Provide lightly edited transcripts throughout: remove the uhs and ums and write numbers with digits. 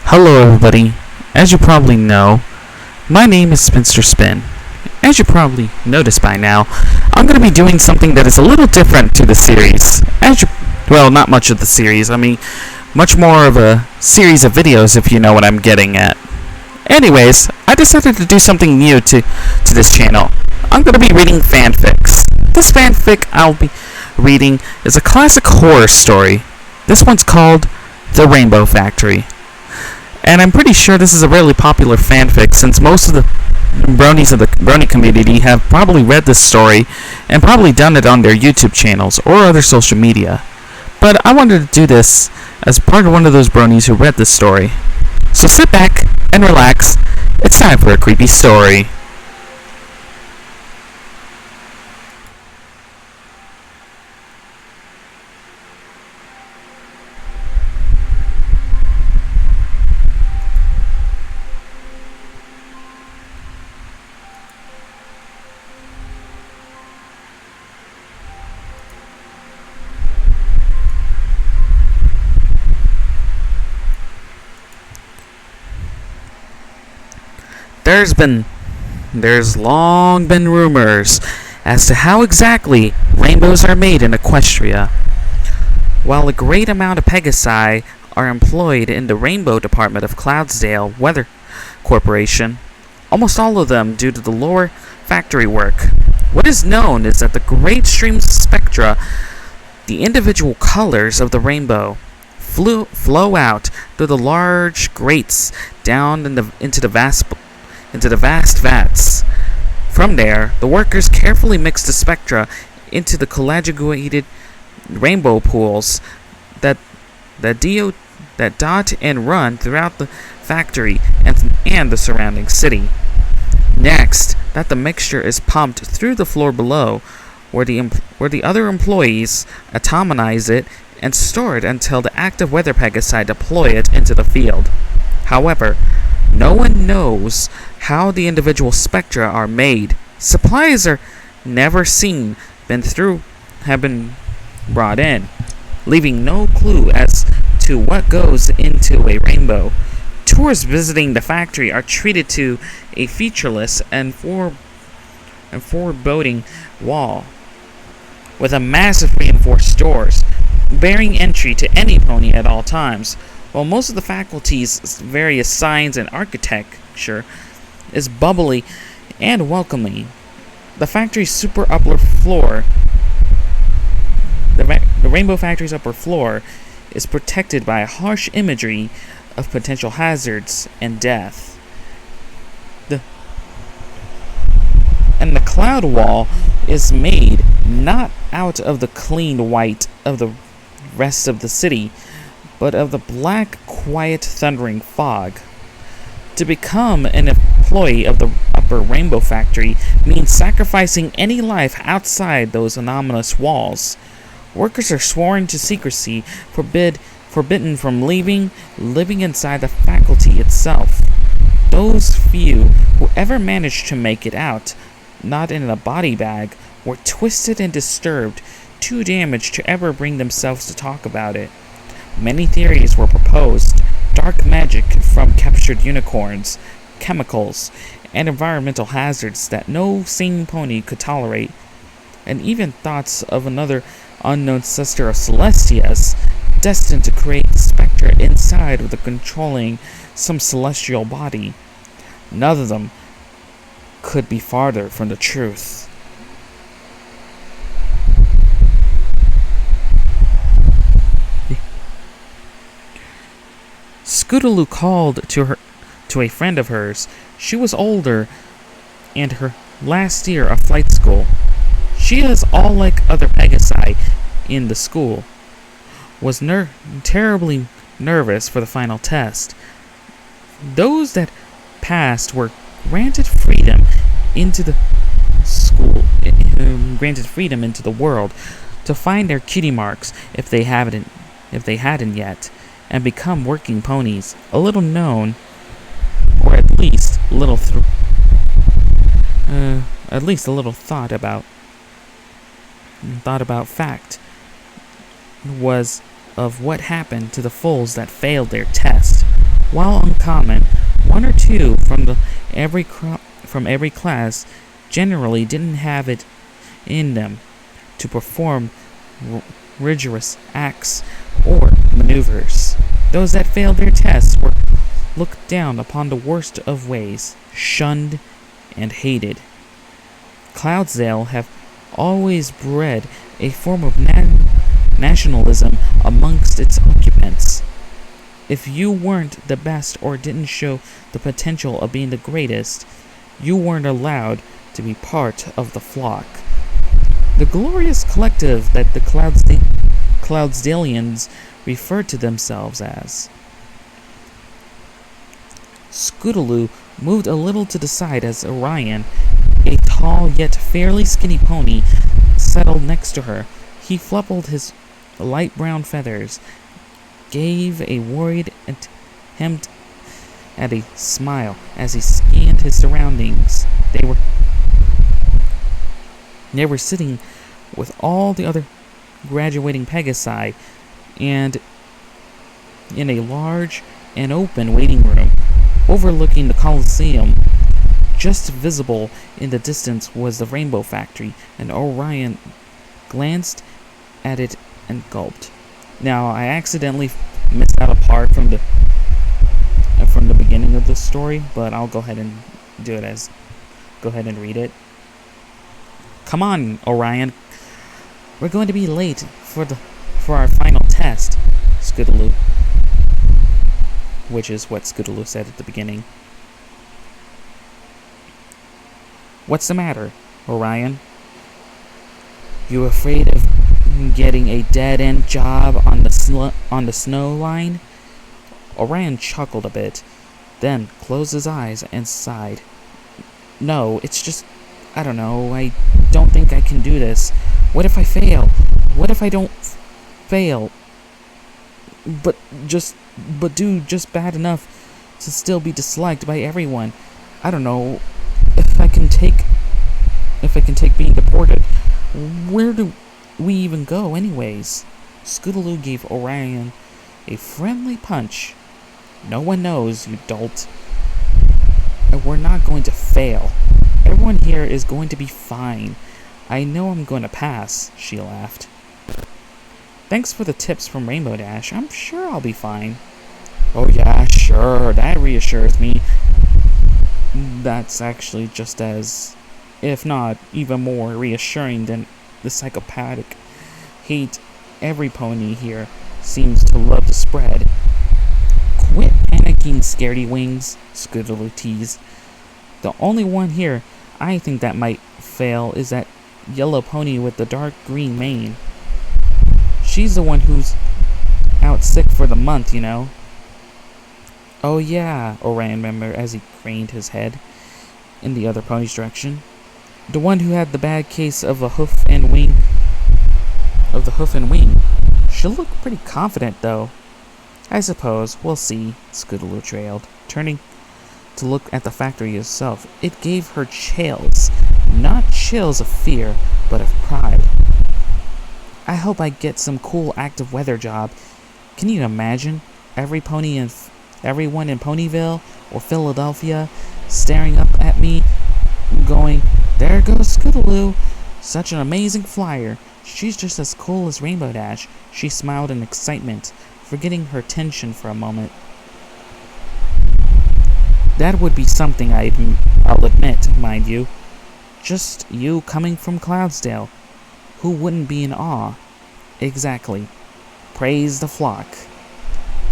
Hello everybody. As you probably know, my name is Spencer Spin. As you probably noticed by now, I'm going to be doing something that is a little different to the series. Well, not much of the series. Much more of a series of videos if you know what I'm getting at. Anyways, I decided to do something new to this channel. I'm going to be reading fanfics. This fanfic I'll be reading is a classic horror story. This one's called The Rainbow Factory. And I'm pretty sure this is a really popular fanfic since most of the bronies of the brony community have probably read this story and probably done it on their YouTube channels or other social media. But I wanted to do this as part of one of those bronies who read this story. So sit back and relax. It's time for a creepy story. There's long been rumors as to how exactly rainbows are made in Equestria. While a great amount of Pegasi are employed in the rainbow department of Cloudsdale Weather Corporation, almost all of them do to the lower factory work. What is known is that the great streams of spectra, the individual colors of the rainbow, flow out through the large grates down into the vast vats. From there, the workers carefully mix the spectra into the coagulated rainbow pools that dot and run throughout the factory and the surrounding city. Next, the mixture is pumped through the floor below, where the other employees atomize it and store it until the active weather Pegasi deploy it into the field. However, no one knows how the individual spectra are made. Supplies are never have been brought in, leaving no clue as to what goes into a rainbow. Tourists visiting the factory are treated to a featureless and foreboding wall with a massive reinforced doors, bearing entry to any pony at all times. While most of the faculty's various science and architecture is bubbly and welcoming, the factory's the Rainbow Factory's upper floor is protected by a harsh imagery of potential hazards and death. The cloud wall is made not out of the clean white of the rest of the city, but of the black, quiet, thundering fog. To become an employee of the Upper Rainbow Factory means sacrificing any life outside those anomalous walls. Workers are sworn to secrecy, forbidden from living inside the faculty itself. Those few who ever managed to make it out, not in a body bag, were twisted and disturbed, too damaged to ever bring themselves to talk about it. Many theories were proposed: dark magic from captured unicorns, chemicals, and environmental hazards that no sane pony could tolerate, and even thoughts of another unknown sister of Celestia's, destined to create spectra inside of the controlling some celestial body. None of them could be farther from the truth. Scootaloo called to a friend of hers. She was older and her last year of flight school. She is all like other Pegasi in the school. Was terribly nervous for the final test. Those that passed were granted freedom into the world to find their cutie marks if they hadn't yet, and become working ponies. A little known, or at least a little thought about fact was of what happened to the foals that failed their test. While uncommon, one or two from every class generally didn't have it in them to perform rigorous acts or maneuvers. Those that failed their tests were looked down upon the worst of ways, shunned and hated. Cloudsdale have always bred a form of nationalism amongst its occupants. If you weren't the best or didn't show the potential of being the greatest, you weren't allowed to be part of the flock. The glorious collective that the Cloudsdalians referred to themselves as. Scootaloo moved a little to the side as Orion, a tall yet fairly skinny pony, settled next to her. He fluffed his light brown feathers, gave a worried attempt at a smile as he scanned his surroundings. They were sitting with all the other graduating Pegasi and in a large and open waiting room overlooking the Colosseum. Just visible in the distance was the Rainbow Factory, and Orion glanced at it and gulped. Now, I accidentally missed out a part from the beginning of the story, but I'll go ahead and go ahead and read it. Come on, Orion. We're going to be late for our final test, Scootaloo. Which is what Scootaloo said at the beginning. What's the matter, Orion? You afraid of getting a dead-end job on the snow line? Orion chuckled a bit, then closed his eyes and sighed. No, it's just, I don't know, I don't think I can do this. What if I fail? What if I don't fail? But do just bad enough to still be disliked by everyone. I don't know if I can take being deported. Where do we even go anyways? Scootaloo gave Orion a friendly punch. No one knows, you dolt. And we're not going to fail. Everyone here is going to be fine. I know I'm going to pass, she laughed. Thanks for the tips from Rainbow Dash. I'm sure I'll be fine. Oh yeah, sure. That reassures me. That's actually just as, if not even more, reassuring than the psychopathic hate every pony here seems to love to spread. Quit panicking, scaredy wings, Scootaloo teased. The only one here I think that might fail is that yellow pony with the dark green mane. She's the one who's out sick for the month, you know. Oh yeah, Orion remembered as he craned his head in the other pony's direction. The one who had the bad case of the hoof and wing. She looked pretty confident, though. I suppose we'll see, Scootaloo trailed, turning to look at the factory itself. It gave her chills, not chills of fear, but of pride. I hope I get some cool active weather job. Can you imagine everyone in Ponyville or Philadelphia staring up at me going, there goes Scootaloo, such an amazing flyer. She's just as cool as Rainbow Dash. She smiled in excitement, forgetting her tension for a moment. That would be something I'll admit, mind you. Just you coming from Cloudsdale. Who wouldn't be in awe? Exactly. Praise the flock.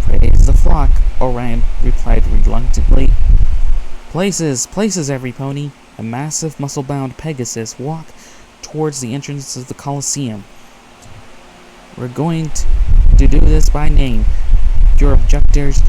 Praise the flock, Orion replied reluctantly. Places, every pony. A massive, muscle-bound Pegasus walked towards the entrance of the Colosseum. We're going to do this by name. Your objectives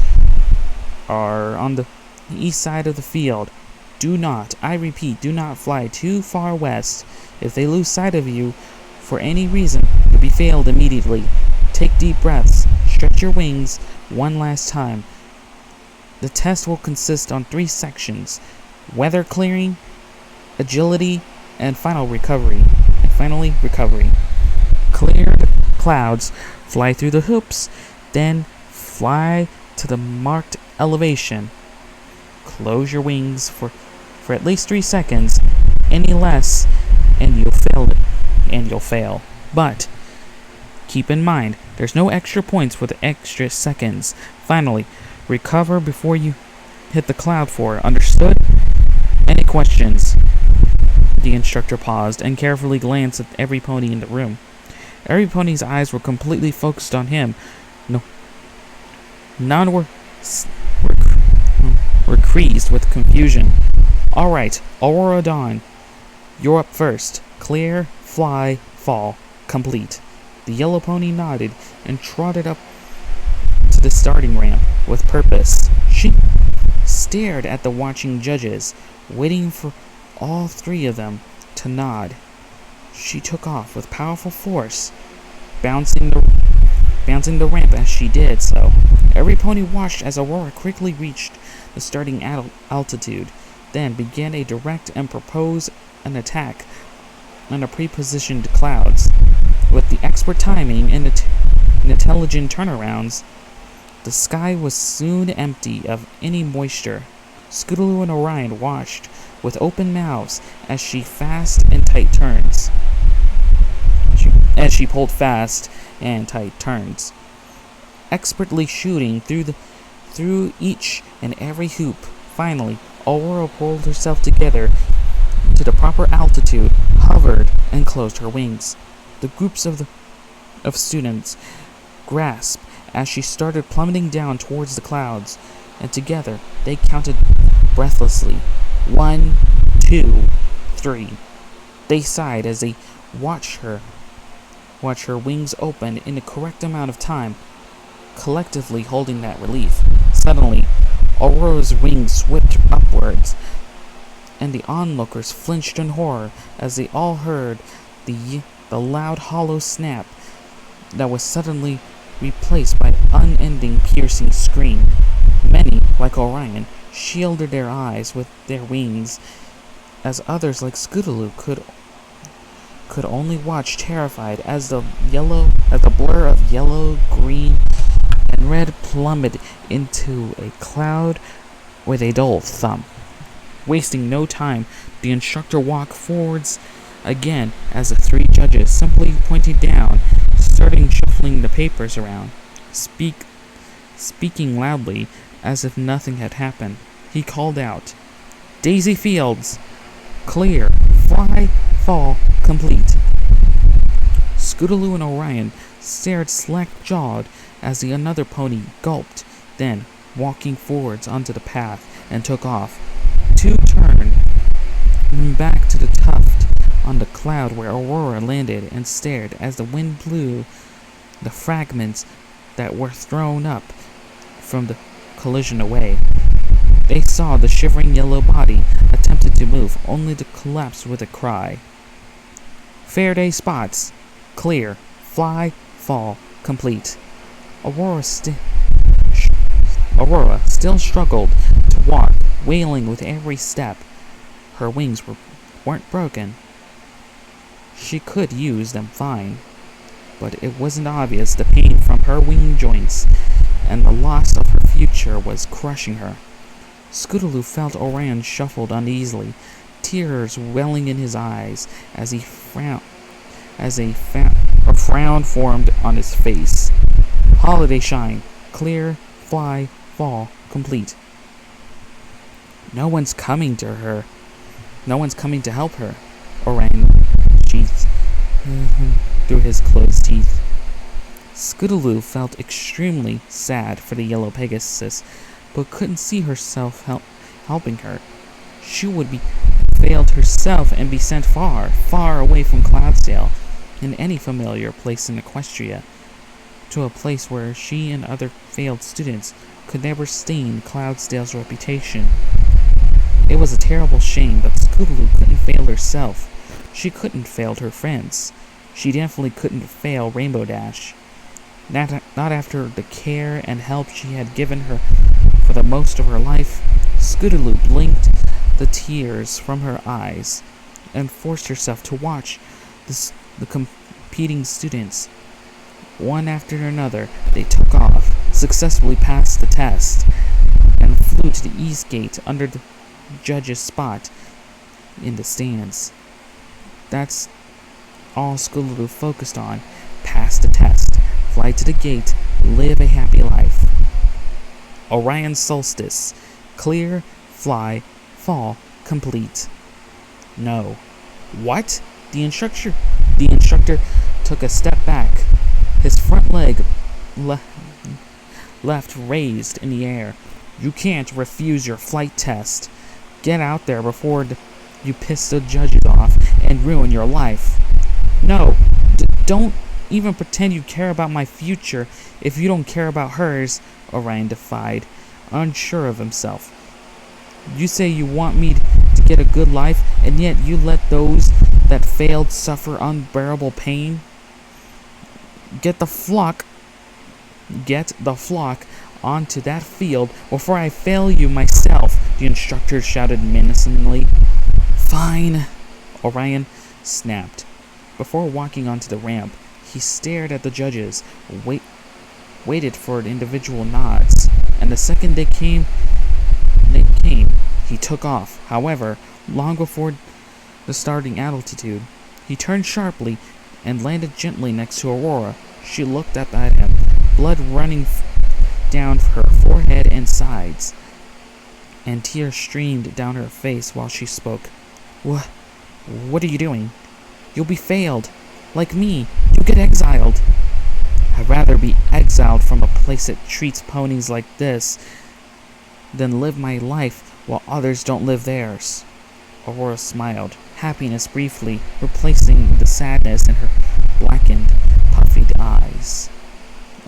are on the east side of the field. Do not, I repeat, do not fly too far west. If they lose sight of you for any reason, you'll be failed immediately. Take deep breaths. Stretch your wings one last time. The test will consist on 3 sections: weather clearing, agility, and finally recovery. Clear the clouds, fly through the hoops, then Fly to the marked elevation. Close your wings for at least 3 seconds. Any less, and you'll fail. But keep in mind, there's no extra points with extra seconds. Finally, recover before you hit the cloud 4. Understood? Any questions? The instructor paused and carefully glanced at every pony in the room. Every pony's eyes were completely focused on him. None were creased with confusion. All right, Aurora Dawn, you're up first. Clear, fly, fall, complete. The yellow pony nodded and trotted up to the starting ramp with purpose. She stared at the watching judges, waiting for all 3 of them to nod. She took off with powerful force, bouncing the ramp as she did so. Every pony watched as Aurora quickly reached the starting altitude, then began a direct and propose an attack on the pre-positioned clouds. With the expert timing and intelligent turnarounds, the sky was soon empty of any moisture. Scootaloo and Orion watched with open mouths as she pulled fast and tight turns, expertly shooting through each and every hoop. Finally, Aurora pulled herself together to the proper altitude, hovered, and closed her wings. The groups of students grasped as she started plummeting down towards the clouds, and together they counted breathlessly. 1, 2, 3. They sighed as they watched her wings open in the correct amount of time, collectively holding that relief. Suddenly, Aurora's wings whipped upwards, and the onlookers flinched in horror as they all heard the loud hollow snap that was suddenly replaced by unending piercing scream. Many, like Orion, shielded their eyes with their wings, as others, like Scootaloo, could only watch terrified as the blur of yellow, green, and red plummeted into a cloud with a dull thump. Wasting no time, the instructor walked forwards again as the 3 judges simply pointed down, starting shuffling the papers around, speaking loudly as if nothing had happened. He called out, "Daisy Fields, clear, fly, fall, complete." Scootaloo and Orion stared slack-jawed as the another pony gulped, then, walking forwards onto the path, and took off. 2 turned back to the tuft on the cloud where Aurora landed and stared as the wind blew the fragments that were thrown up from the collision away. They saw the shivering yellow body attempted to move, only to collapse with a cry. Fair day spots. Clear. Fly. Fall. Complete. Aurora still struggled to walk, wailing with every step. Her wings weren't broken. She could use them fine, but it wasn't obvious the pain from her wing joints and the loss of her future was crushing her. Scootaloo felt Orion shuffled uneasily, tears welling in his eyes as a frown formed on his face. Holiday shine. Clear, fly, fall, complete. No one's coming to her. No one's coming to help her, Orion sheathed through his closed teeth. Scootaloo felt extremely sad for the yellow Pegasus, but couldn't see herself helping her. She would be failed herself and be sent far, far away from Cloudsdale, in any familiar place in Equestria, to a place where she and other failed students could never stain Cloudsdale's reputation. It was a terrible shame that Scootaloo couldn't fail herself. She couldn't fail her friends. She definitely couldn't fail Rainbow Dash. Not after the care and help she had given her for the most of her life. Scootaloo blinked the tears from her eyes and forced herself to watch the competing students. One after another, they took off, successfully passed the test and flew to the east gate under the judge's spot in the stands. That's all Scootaloo focused on. Pass the test, fly to the gate, live a happy life. Orion Solstice. Clear, fly, fall, complete. No. What? The instructor took a step back, his front leg left raised in the air. You can't refuse your flight test. Get out there before you piss the judges off and ruin your life. No, don't even pretend you care about my future if you don't care about hers, Orion defied, unsure of himself. You say you want me to get a good life, and yet you let those that failed suffer unbearable pain? Get the flock onto that field before I fail you myself, the instructor shouted menacingly. Fine, Orion snapped. Before walking onto the ramp, he stared at the judges, waited for individual nods, and the second they came, he took off. However, long before the starting altitude, he turned sharply and landed gently next to Aurora. She looked up at him, blood running down her forehead and sides, and tears streamed down her face while she spoke. What are you doing? You'll be failed. Like me, you'll get exiled. I'd rather be exiled from a place that treats ponies like this than live my life while others don't live theirs. Aurora smiled, happiness briefly replacing the sadness in her blackened, puffy eyes,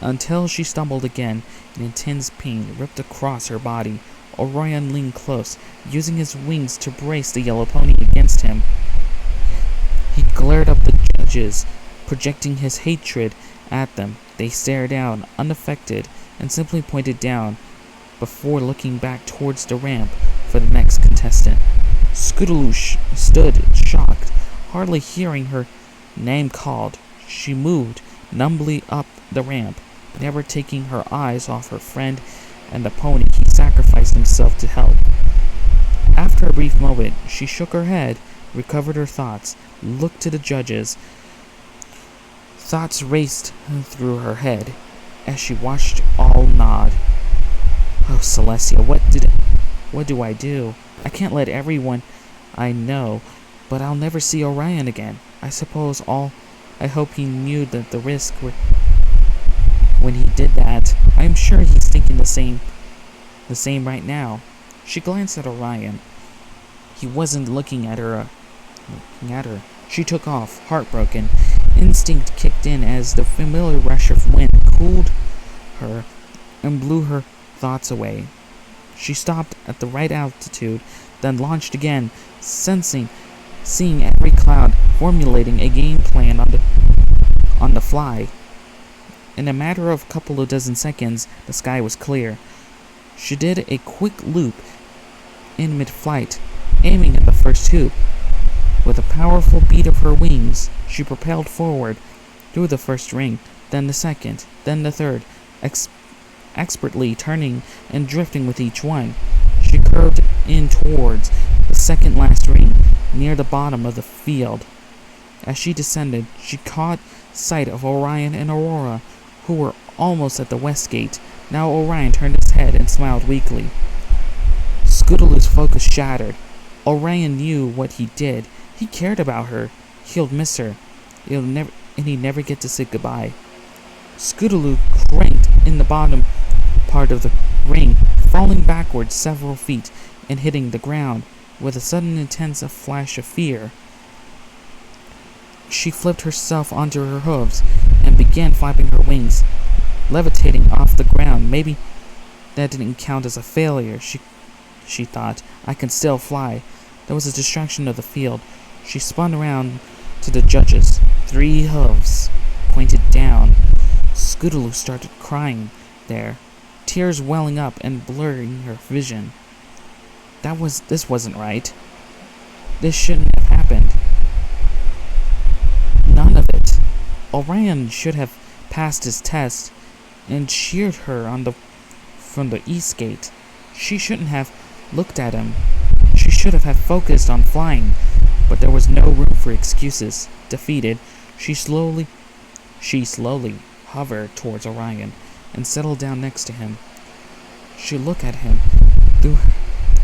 until she stumbled again, and intense pain ripped across her body. Orion leaned close, using his wings to brace the yellow pony against him. He glared up the judges, projecting his hatred at them. They stared down, unaffected, and simply pointed down before looking back towards the ramp for the next contestant. Scootaloo stood shocked, hardly hearing her name called. She moved numbly up the ramp, never taking her eyes off her friend and the pony he sacrificed himself to help. After a brief moment, she shook her head, recovered her thoughts, looked to the judges. Thoughts raced through her head as she watched all nod. Oh, Celestia, what do I do? I can't let everyone I know, but I'll never see Orion again. I suppose I hope he knew that the risk when he did that. I am sure he's thinking the same right now. She glanced at Orion. He wasn't looking at her. She took off, heartbroken. Instinct kicked in as the familiar rush of wind cooled her and blew her thoughts away. She stopped at the right altitude, then launched again, seeing every cloud, formulating a game plan on the fly. In a matter of a couple of dozen seconds, the sky was clear. She did a quick loop in mid-flight, aiming at the first hoop. With a powerful beat of her wings, she propelled forward through the first ring, then the second, then the third, expertly turning and drifting with each one. She curved in towards the second last ring, near the bottom of the field. As she descended, she caught sight of Orion and Aurora, who were almost at the west gate. Now Orion turned his head and smiled weakly. Scootaloo's focus shattered. Orion knew what he did. He cared about her. He'll miss her. And he'd never get to say goodbye. Scootaloo cranked in the bottom part of the ring, falling backwards several feet and hitting the ground with a sudden intense flash of fear. She flipped herself onto her hooves and began flapping her wings, levitating off the ground. Maybe that didn't count as a failure, she thought. I can still fly. There was a distraction of the field. She spun around to the judges. 3 hooves pointed down. Scootaloo started crying there, tears welling up and blurring her vision. This wasn't right. This shouldn't have happened. None of it. Orion should have passed his test and cheered her from the east gate. She shouldn't have looked at him. She should have focused on flying, but there was no room for excuses. Defeated, she slowly hovered towards Orion and settled down next to him. She looked at him through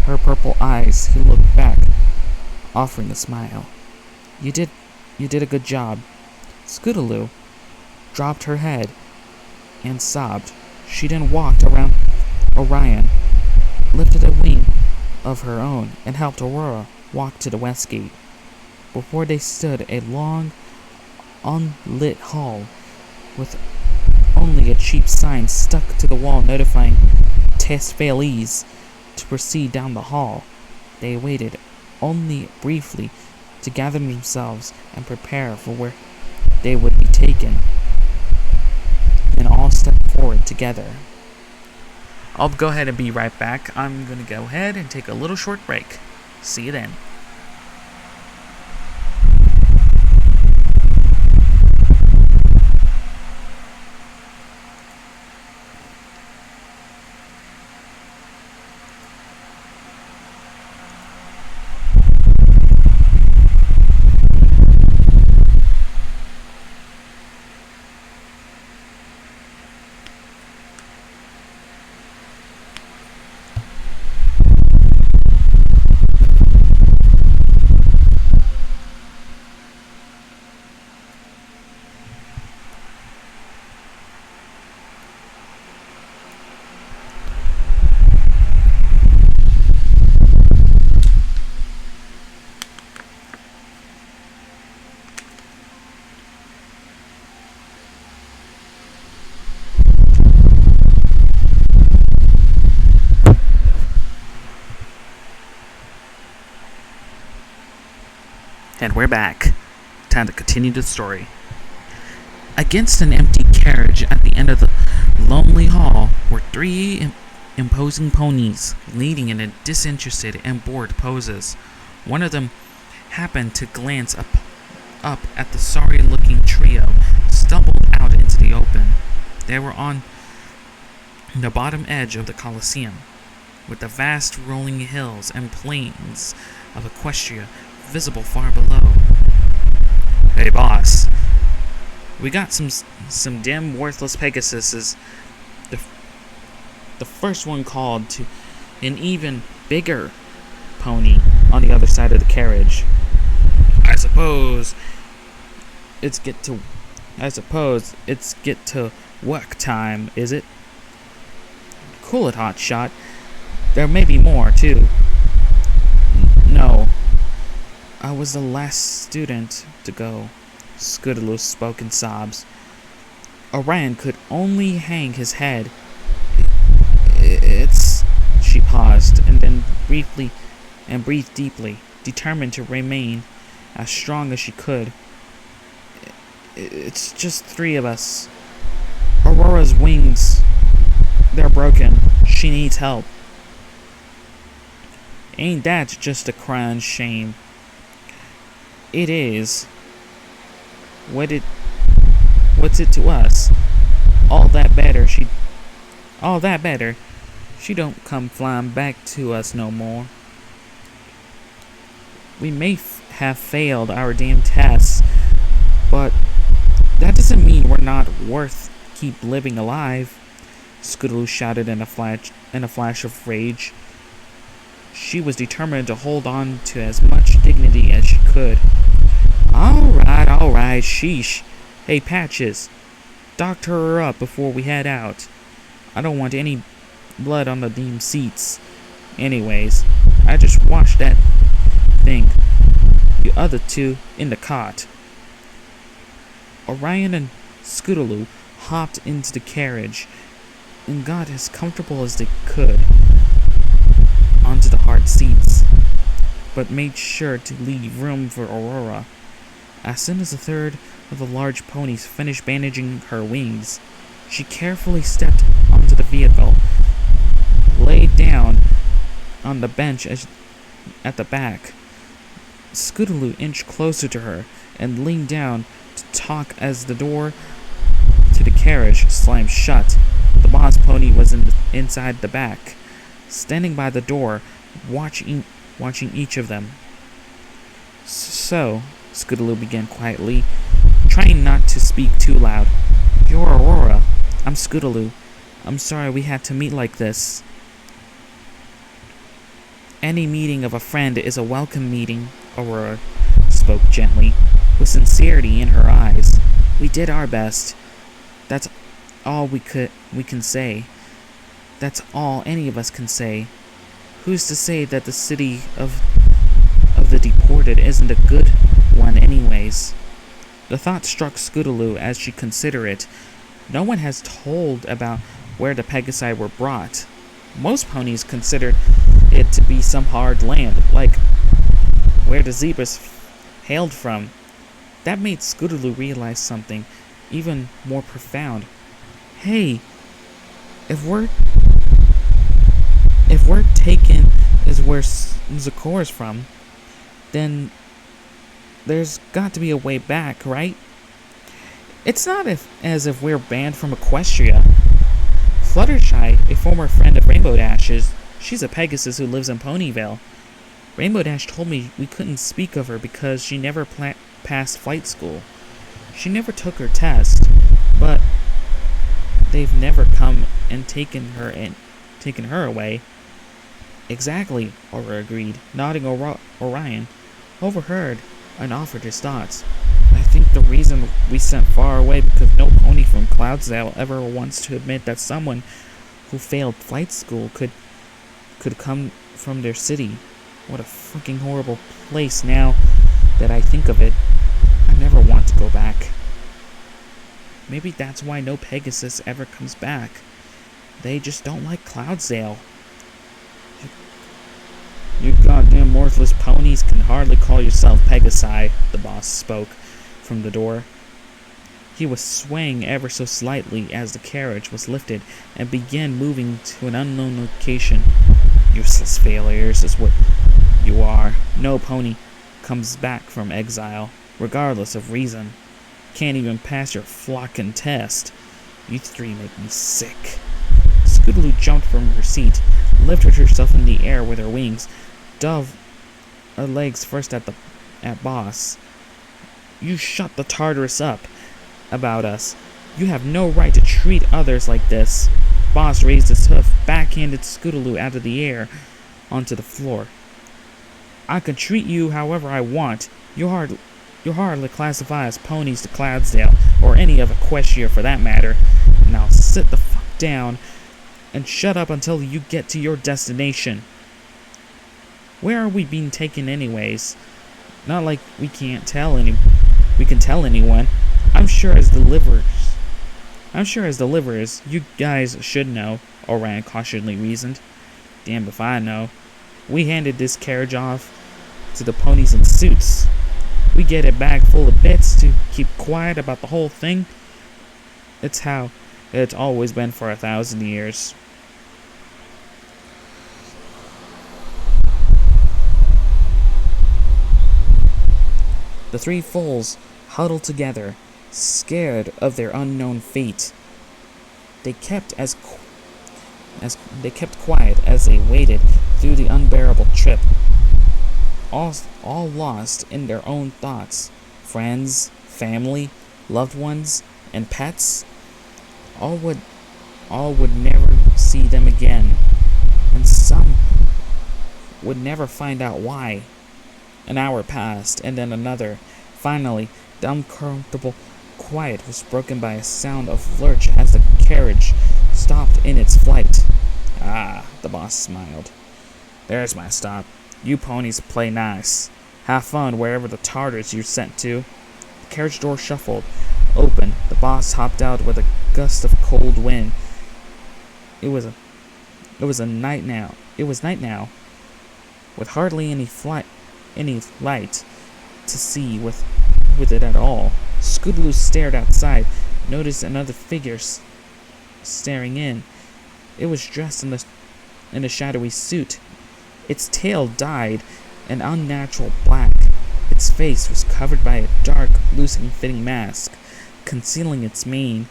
her purple eyes. He looked back, offering a smile. You did a good job. Scootaloo dropped her head and sobbed. She then walked around Orion, lifted a wing of her own, and helped Aurora walk to the west gate. Before they stood a long, unlit hall with only a cheap sign stuck to the wall notifying Tesfales to proceed down the hall. They waited only briefly to gather themselves and prepare for where they would be taken, and all stepped forward together. I'll go ahead and be right back. I'm going to go ahead and take a little short break. See you then. And we're back. Time to continue the story. Against an empty carriage at the end of the lonely hall were three imposing ponies, leaning in disinterested and bored poses. One of them happened to glance up at the sorry-looking trio, stumbled out into the open. They were on the bottom edge of the Colosseum, with the vast rolling hills and plains of Equestria visible far below. Hey boss, we got some damn worthless Pegasuses. The first one called to an even bigger pony on the other side of the carriage. I suppose it's get to work time, is it? Cool it, hotshot. There may be more too. No. I was the last student to go. Scootaloo spoke in sobs. Orion could only hang his head. It's... She paused, and then breathed deeply, determined to remain as strong as she could. It's just three of us. Aurora's wings, they're broken. She needs help. Ain't that just a crying shame? It is. What's it to us? All that better. She don't come flying back to us no more. We may have failed our damn tests, but that doesn't mean we're not worth keep living alive. Scootaloo shouted in a flash of rage. She was determined to hold on to as much dignity as she could. Alright, sheesh. Hey, Patches, doctor her up before we head out. I don't want any blood on the damn seats. Anyways, I just washed that thing. The other two in the cot. Orion and Scootaloo hopped into the carriage and got as comfortable as they could onto the hard seats, but made sure to leave room for Aurora. As soon as the third of the large ponies finished bandaging her wings, she carefully stepped onto the vehicle, laid down on the bench at the back. Scootaloo inched closer to her and leaned down to talk as the door to the carriage slammed shut. The boss pony was inside the back, standing by the door, watching each of them. So, Scootaloo began quietly, trying not to speak too loud. "You're Aurora. I'm Scootaloo. I'm sorry we had to meet like this." "Any meeting of a friend is a welcome meeting," Aurora spoke gently, with sincerity in her eyes. "We did our best. That's all we can say. That's all any of us can say. Who's to say that the city of the deported isn't a good one anyways?" The thought struck Scootaloo as she considered it. No one has told about where the Pegasi were brought. Most ponies considered it to be some hard land, like where the zebras hailed from. That made Scootaloo realize something even more profound. Hey, if we're taken is where Zakor's from, then there's got to be a way back, right? It's not as if we're banned from Equestria. Fluttershy, a former friend of Rainbow Dash's, she's a Pegasus who lives in Ponyville. Rainbow Dash told me we couldn't speak of her because she never passed flight school. She never took her test, but they've never come and taken her away. Exactly, Aura agreed, nodding. Orion overheard and offered his thoughts. "I think the reason we sent far away because no pony from Cloudsdale ever wants to admit that someone who failed flight school could come from their city. What a fucking horrible place now that I think of it. I never want to go back." Maybe that's why no Pegasus ever comes back. They just don't like Cloudsdale. "You goddamn worthless ponies can hardly call yourself Pegasi," the boss spoke from the door. He was swaying ever so slightly as the carriage was lifted and began moving to an unknown location. "Useless failures is what you are. No pony comes back from exile, regardless of reason. Can't even pass your flocking test. You three make me sick." Scootaloo jumped from her seat, lifted herself in the air with her wings, dove her legs first at Boss. "You shut the Tartarus up about us. You have no right to treat others like this." Boss raised his hoof, backhanded Scootaloo out of the air onto the floor. "I can treat you however I want. You hardly classify as ponies to Cloudsdale, or any of Equestria for that matter. Now sit the fuck down and shut up until you get to your destination." "Where are we being taken anyways? Not like we can tell anyone. I'm sure as deliverers, you guys should know," Orion cautiously reasoned. "Damn if I know. We handed this carriage off to the ponies in suits. We get a bag full of bits to keep quiet about the whole thing. It's how it's always been for 1,000 years." The three foals huddled together, scared of their unknown fate. They kept quiet as they waited through the unbearable trip, all lost in their own thoughts. Friends, family, loved ones, and pets, all would never see them again, and some would never find out why. An hour passed, and then another. Finally, the uncomfortable quiet was broken by a sound of lurch as the carriage stopped in its flight. "Ah," the boss smiled. "There's my stop. You ponies play nice. Have fun wherever the Tartars you're sent to." The carriage door shuffled open. The boss hopped out with a gust of cold wind. It was night now, with hardly any light to see with it at all. Scootaloo stared outside, noticed another figure staring in. It was dressed in a shadowy suit. Its tail dyed an unnatural black. Its face was covered by a dark, loosely fitting mask, concealing its mane.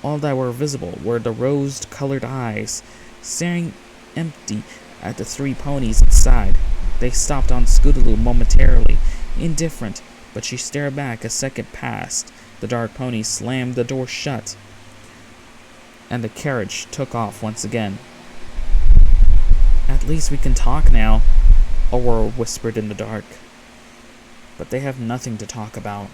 All that were visible were the rose-colored eyes, staring empty at the three ponies inside. They stopped on Scootaloo momentarily, indifferent, but she stared back. A second passed. The dark pony slammed the door shut, and the carriage took off once again. "At least we can talk now," Aurora whispered in the dark. But they have nothing to talk about.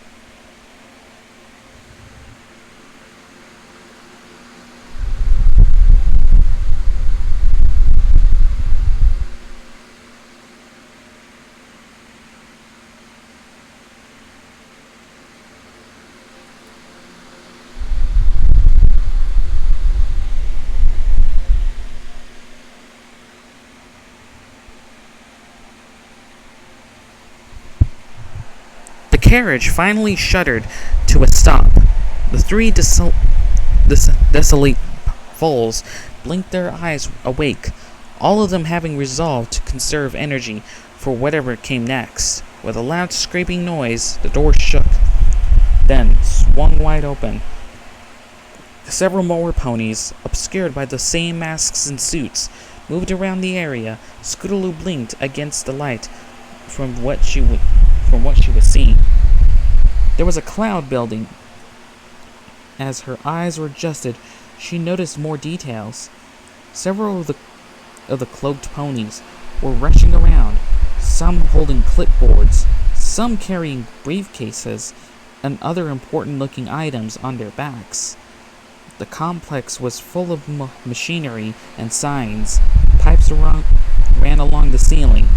The carriage finally shuddered to a stop. The three desolate foals blinked their eyes awake, all of them having resolved to conserve energy for whatever came next. With a loud scraping noise, the door shook, then swung wide open. Several more ponies, obscured by the same masks and suits, moved around the area. Scootaloo blinked against the light from what she was seeing. There was a cloud building. As her eyes were adjusted, she noticed more details. Several of the cloaked ponies were rushing around, some holding clipboards, some carrying briefcases, and other important-looking items on their backs. The complex was full of machinery and signs. Pipes ran along the ceiling,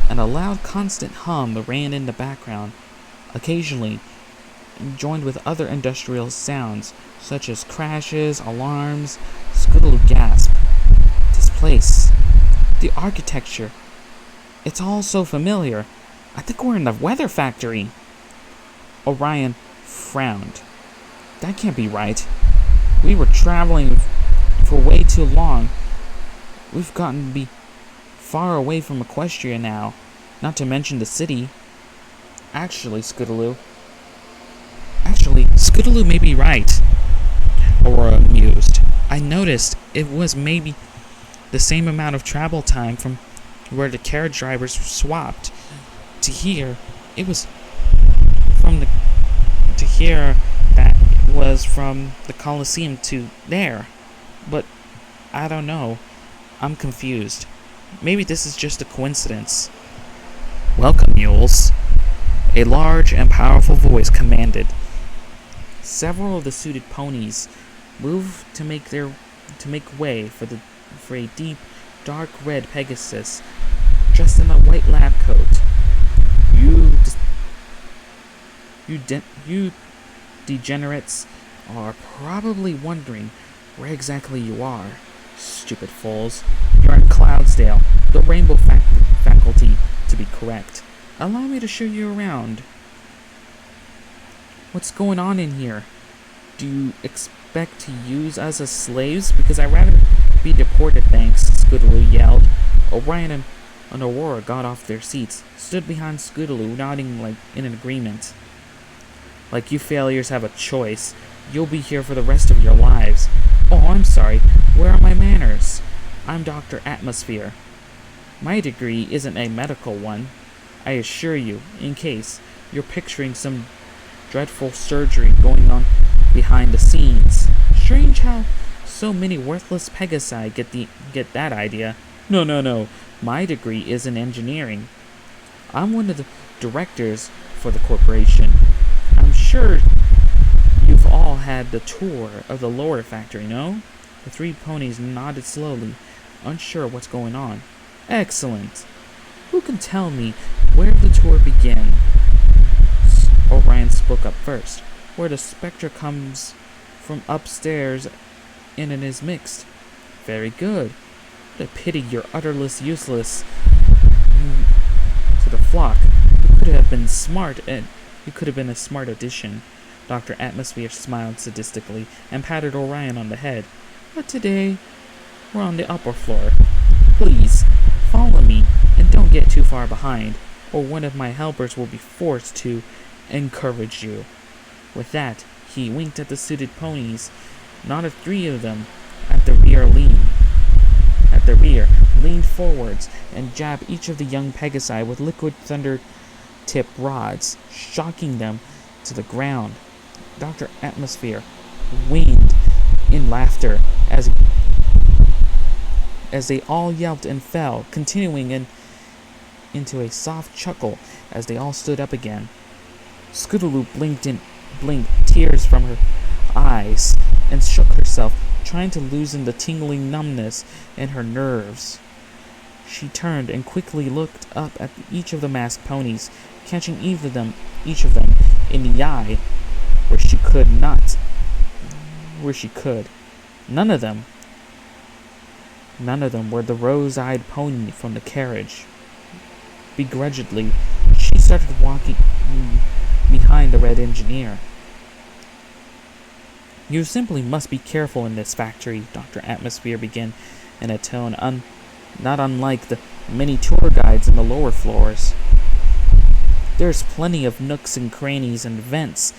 and a loud, constant hum ran in the background, occasionally joined with other industrial sounds, such as crashes, alarms. Scootaloo gasped. This place, the architecture, it's all so familiar. I think we're in the weather factory. Orion frowned. That can't be right. We were traveling for way too long. We've gotten to be far away from Equestria now, not to mention the city. Actually, Scootaloo may be right, Aurora mused. I noticed it was maybe the same amount of travel time from where the carriage drivers swapped to here. It was that was from the Colosseum to there. But I don't know. I'm confused. Maybe this is just a coincidence. Welcome, mules, a large and powerful voice commanded. Several of the suited ponies moved to make way for a deep, dark red Pegasus dressed in a white lab coat. You degenerates are probably wondering where exactly you are. Stupid fools. You're in Cloudsdale, the Rainbow Faculty, to be correct. Allow me to show you around. What's going on in here? Do you expect to use us as slaves? Because I'd rather be deported, thanks, Scootaloo yelled. Orion and Aurora got off their seats, stood behind Scootaloo, nodding like in an agreement. Like you failures have a choice. You'll be here for the rest of your lives. Oh, I'm sorry. Where are my manners? I'm Dr. Atmosphere. My degree isn't a medical one. I assure you, in case you're picturing some dreadful surgery going on behind the scenes. Strange how so many worthless Pegasi get that idea. No. My degree is in engineering. I'm one of the directors for the corporation. I'm sure you've all had the tour of the lower factory, no? The three ponies nodded slowly, unsure what's going on. Excellent. Who can tell me where the tour began? Orion spoke up first. Where the spectre comes from upstairs and it is mixed. Very good. What a pity you're utterly useless to the flock. You could have been a smart addition. Dr. Atmosphere smiled sadistically and patted Orion on the head. But today, we're on the upper floor. Please, follow me and don't get too far behind, or one of my helpers will be forced to encourage you. With that, he winked at the suited ponies Not a three of them at the rear leaned forwards and jabbed each of the young Pegasi with liquid thunder tip rods, shocking them to the ground. Dr. Atmosphere whined in laughter as they all yelped and fell, continuing into a soft chuckle as they all stood up again. Scootaloo blinked tears from her eyes and shook herself, trying to loosen the tingling numbness in her nerves. She turned and quickly looked up at each of the masked ponies, catching each of them in the eye where she could. None of them were the rose-eyed pony from the carriage. Begrudgingly, she started walking behind the red engineer. You simply must be careful in this factory, Dr. Atmosphere began in a tone not unlike the many tour guides in the lower floors. There's plenty of nooks and crannies and vents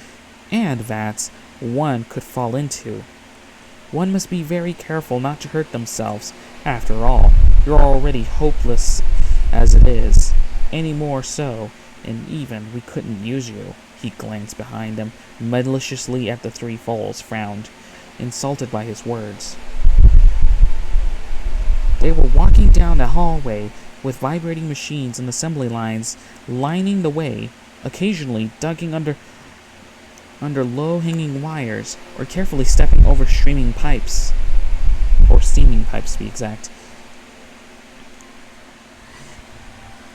and vats one could fall into. One must be very careful not to hurt themselves. After all, you're already hopeless as it is. Any more so, and even we couldn't use you. He glanced behind him, maliciously at the three foals, frowned, insulted by his words. They were walking down a hallway with vibrating machines and assembly lines lining the way, occasionally ducking under low-hanging wires or carefully stepping over streaming pipes, or steaming pipes to be exact.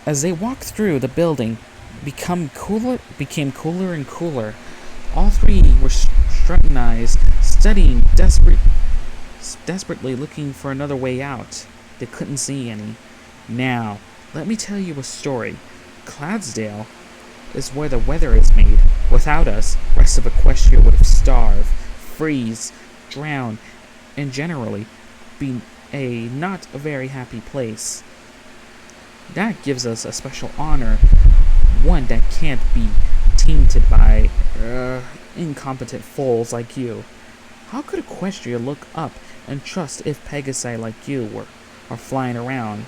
As they walked through, the building became cooler and cooler. All three were scrutinized, studying, desperately looking for another way out. They couldn't see any. Now, let me tell you a story. Cloudsdale is where the weather is made. Without us, rest of Equestria would have starved, freeze, drown, and generally be not a very happy place. That gives us a special honor, one that can't be tainted by incompetent fools like you. How could Equestria look up and trust if Pegasi like you are flying around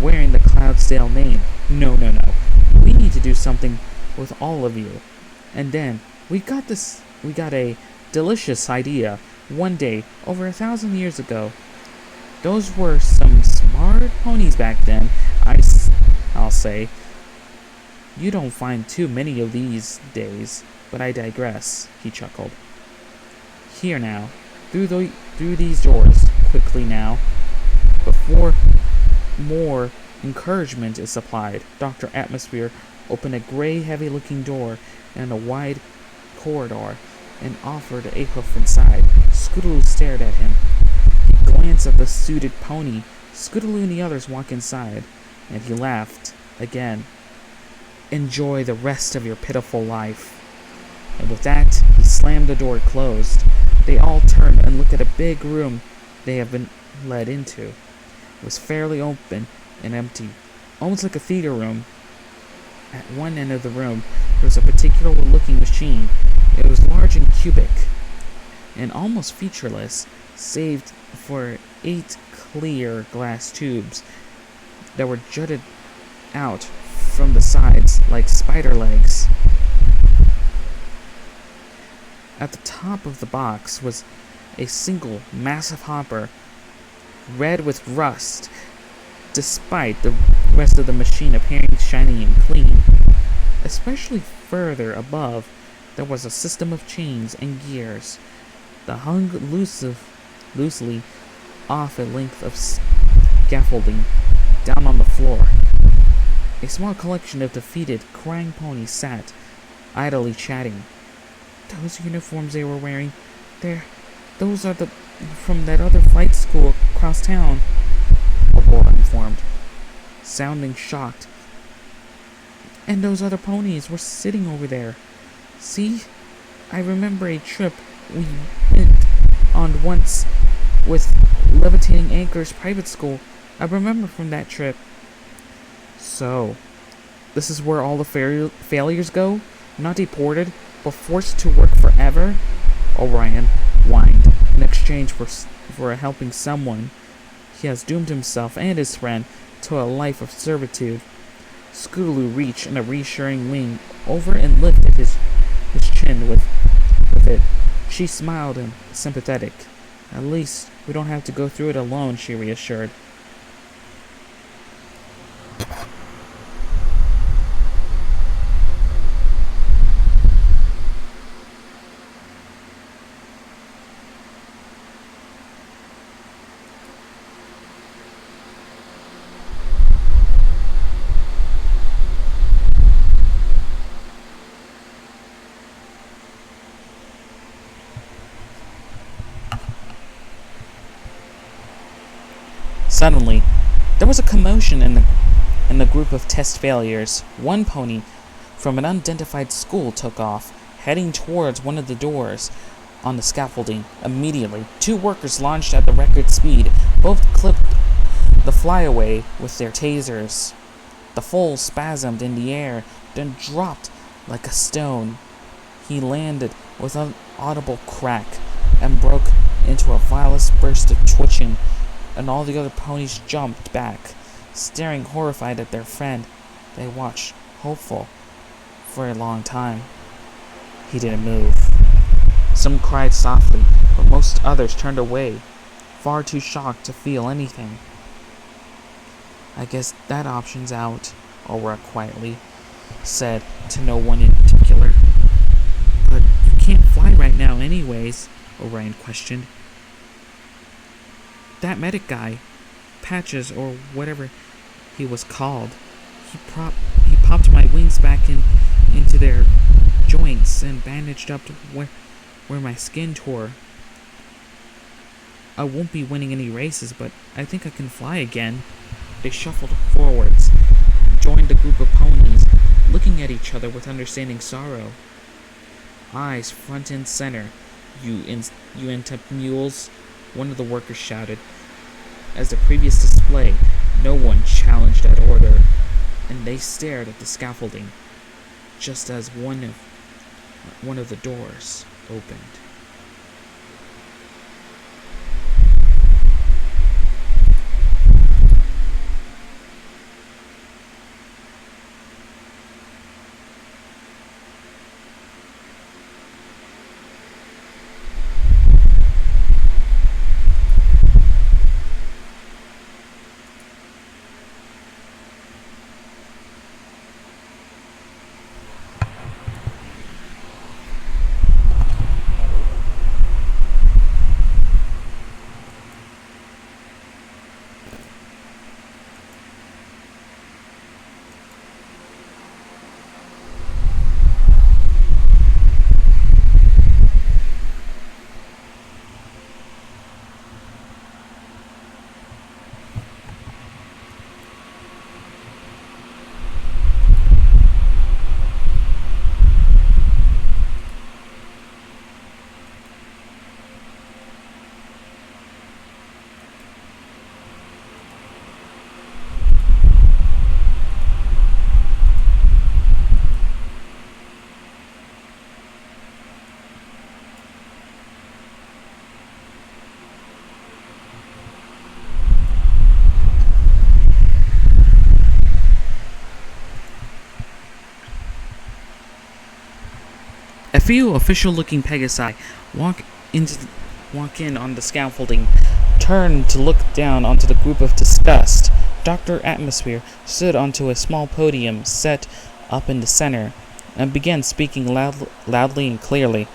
wearing the Cloudsdale name? No. We need to do something with all of you. And then we got a delicious idea one day over 1,000 years ago. Those were some smart ponies back then, I'll say. You don't find too many of these days, but I digress, he chuckled. Here now, through these doors, quickly now, before more encouragement is supplied. Dr. Atmosphere opened a gray, heavy-looking door in a wide corridor and offered a hoof inside. Scootaloo stared at him. He glanced at the suited pony. Scootaloo and the others walked inside, and he laughed again. Enjoy the rest of your pitiful life. And with that, he slammed the door closed. They all turned and looked at a big room they had been led into. It was fairly open and empty, almost like a theater room. At one end of the room, there was a particular-looking machine. It was large and cubic, and almost featureless, save for 8 clear glass tubes that were jutted out from the sides like spider legs. At the top of the box was a single massive hopper, red with rust, despite the rest of the machine appearing shiny and clean. Especially further above, there was a system of chains and gears that hung loosely off a length of scaffolding down on the floor. A small collection of defeated, crying ponies sat, idly chatting. Those uniforms they were wearing, those are from that other flight school across town, Aurora informed, sounding shocked. And those other ponies were sitting over there. See? I remember a trip we went on once with Levitating Anchor's private school. I remember from that trip. So, this is where all the failures go? Not deported, but forced to work forever? Orion whined. In exchange for helping someone, he has doomed himself and his friend to a life of servitude. Scootaloo reached in a reassuring wing over and lifted his chin with it. She smiled and sympathetic. At least we don't have to go through it alone, she reassured. Suddenly, there was a commotion in the group of test failures. One pony from an unidentified school took off, heading towards one of the doors on the scaffolding. Immediately, two workers launched at the record speed. Both clipped the flyaway with their tasers. The foal spasmed in the air, then dropped like a stone. He landed with an audible crack and broke into a violent burst of twitching, and all the other ponies jumped back, staring horrified at their friend. They watched, hopeful, for a long time. He didn't move. Some cried softly, but most others turned away, far too shocked to feel anything. I guess that option's out, Aurora quietly said to no one in particular. But you can't fly right now anyways, Orion questioned. That medic guy, Patches or whatever he was called, he popped my wings back into their joints and bandaged up to where my skin tore. I won't be winning any races, but I think I can fly again. They shuffled forwards, joined the group of ponies, looking at each other with understanding sorrow. Eyes front and center, you intemp mules, one of the workers shouted. As the previous display, no one challenged that order, and they stared at the scaffolding, just as one of the doors opened. A few official-looking Pegasi walk in on the scaffolding, turn to look down onto the group of disgust. Dr. Atmosphere stood onto a small podium set up in the center and began speaking loudly and clearly.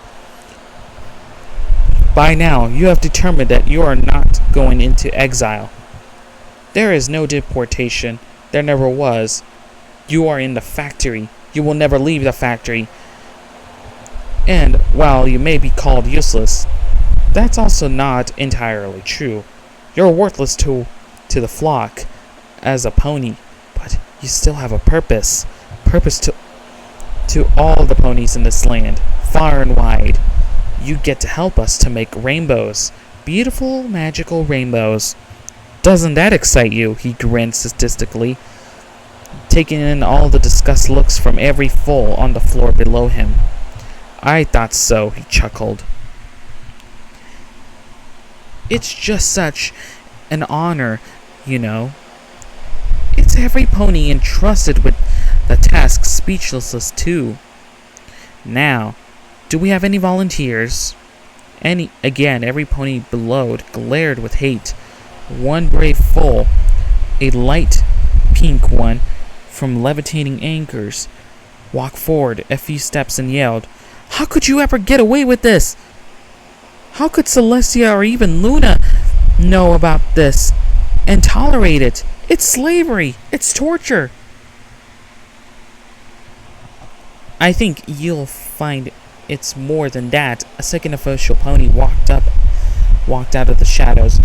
By now, you have determined that you are not going into exile. There is no deportation. There never was. You are in the factory. You will never leave the factory. And while you may be called useless, that's also not entirely true. You're worthless to the flock as a pony, but you still have a purpose. Purpose to all the ponies in this land, far and wide. You get to help us to make rainbows. Beautiful, magical rainbows. Doesn't that excite you? He grinned sadistically, taking in all the disgust looks from every foal on the floor below him. I thought so, he chuckled. It's just such an honor, you know. It's every pony entrusted with the task speechless too. Now, do we have any volunteers? Again, every pony bellowed, glared with hate. One brave foal, a light pink one from levitating anchors, walked forward a few steps and yelled, "How could you ever get away with this? How could Celestia or even Luna know about this and tolerate it? It's slavery. It's torture." "I think you'll find it's more than that." A second official pony walked out of the shadows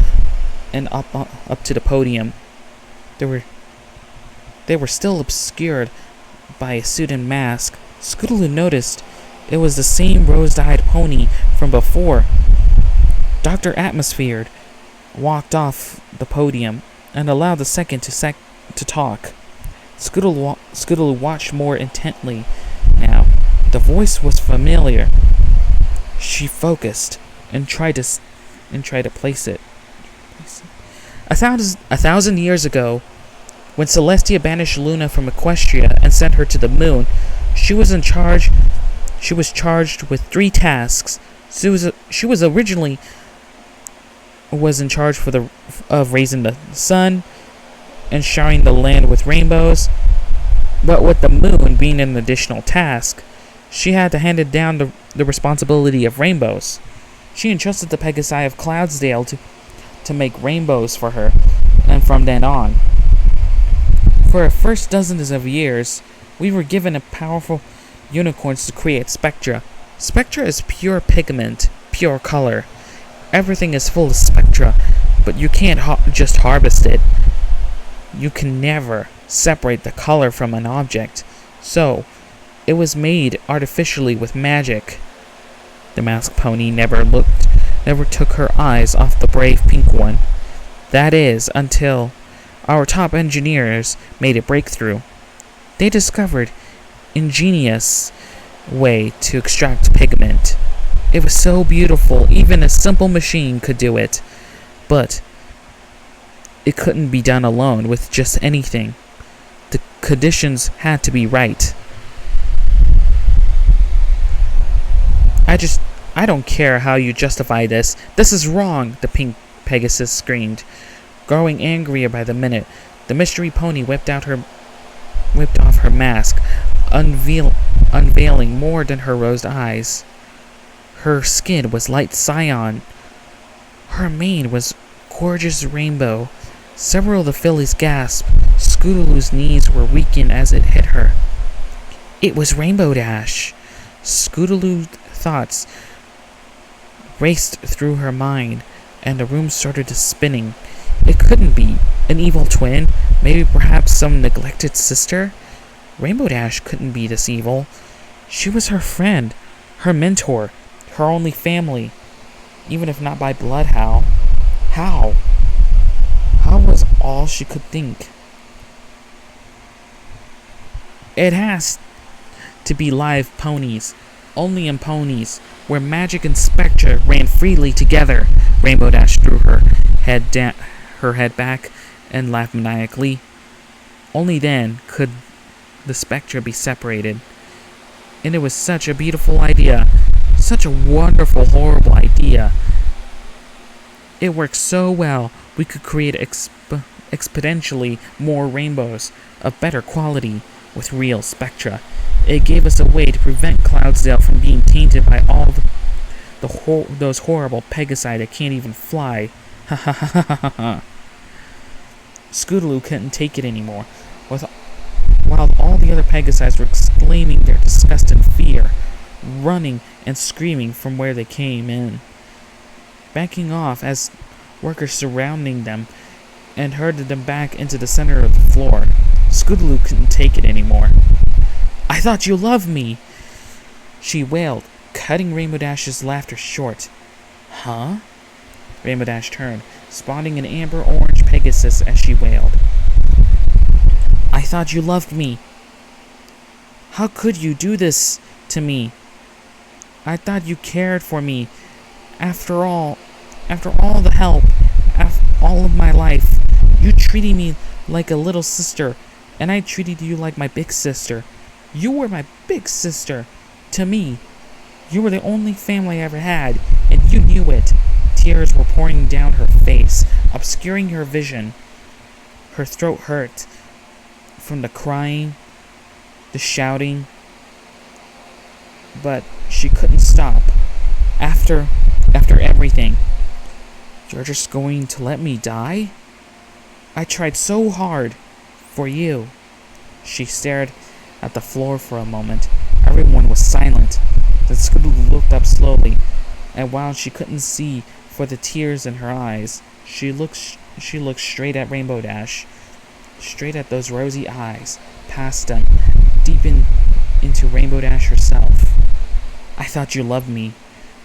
and up to the podium. They were still obscured by a suit and mask. Scootaloo noticed it was the same rose-dyed pony from before. Dr. Atmosphere walked off the podium and allowed the second to talk. Scootaloo watched more intently now. The voice was familiar. She focused and tried to place it. 1,000 years ago, when Celestia banished Luna from Equestria and sent her to the moon, she was charged with 3 tasks. She was originally in charge of raising the sun and showering the land with rainbows, but with the moon being an additional task, she had to hand it down the responsibility of rainbows. She entrusted the Pegasi of Cloudsdale to make rainbows for her, and from then on. For our first dozens of years, we were given a powerful unicorns to create spectra. Spectra is pure pigment, pure color. Everything is full of spectra, but you can't just harvest it. You can never separate the color from an object, so it was made artificially with magic. The masked pony never took her eyes off the brave pink one. That is, until our top engineers made a breakthrough. They discovered ingenious way to extract pigment. It was so beautiful, even a simple machine could do it. But it couldn't be done alone with just anything. The conditions had to be right. I don't care how you justify this. This is wrong, the pink Pegasus screamed. Growing angrier by the minute, the mystery pony whipped off her mask, unveiling more than her rosed eyes. Her skin was light cyan. Her mane was gorgeous rainbow. Several of the fillies gasped. Scootaloo's knees were weakened as it hit her. It was Rainbow Dash. Scootaloo's thoughts raced through her mind, and the room started to spinning. It couldn't be an evil twin, maybe perhaps some neglected sister. Rainbow Dash couldn't be this evil. She was her friend, her mentor, her only family, even if not by blood. How was all she could think. It has to be live ponies, only in ponies, where magic and spectra ran freely together. Rainbow Dash threw her head back and laughed maniacally. Only then could the spectra be separated. And it was such a beautiful idea, such a wonderful, horrible idea. It worked so well, we could create exponentially more rainbows of better quality with real spectra. It gave us a way to prevent Cloudsdale from being tainted by all those horrible Pegasi that can't even fly. Ha ha ha ha ha ha. Scootaloo couldn't take it anymore. While all the other Pegasi were exclaiming their disgust and fear, running and screaming from where they came in, backing off as workers surrounding them and herded them back into the center of the floor. Scootaloo couldn't take it anymore. "I thought you loved me!" she wailed, cutting Rainbow Dash's laughter short. "Huh?" Rainbow Dash turned, spotting an amber-orange Pegasus as she wailed. "I thought you loved me. How could you do this to me? I thought you cared for me. After all, After all the help, after all of my life, you treated me like a little sister, and I treated you like my big sister. You were my big sister. To me, you were the only family I ever had, and you knew it. Tears were pouring down her face, obscuring her vision. Her throat hurt from the crying, the shouting, but she couldn't stop. After everything, you're just going to let me die? I tried so hard for you. She stared at the floor for a moment. Everyone was silent. Then Scootaloo looked up slowly, and while she couldn't see for the tears in her eyes, she looked straight at Rainbow Dash, straight at those rosy eyes, past them, deep into Rainbow Dash herself. I thought you loved me.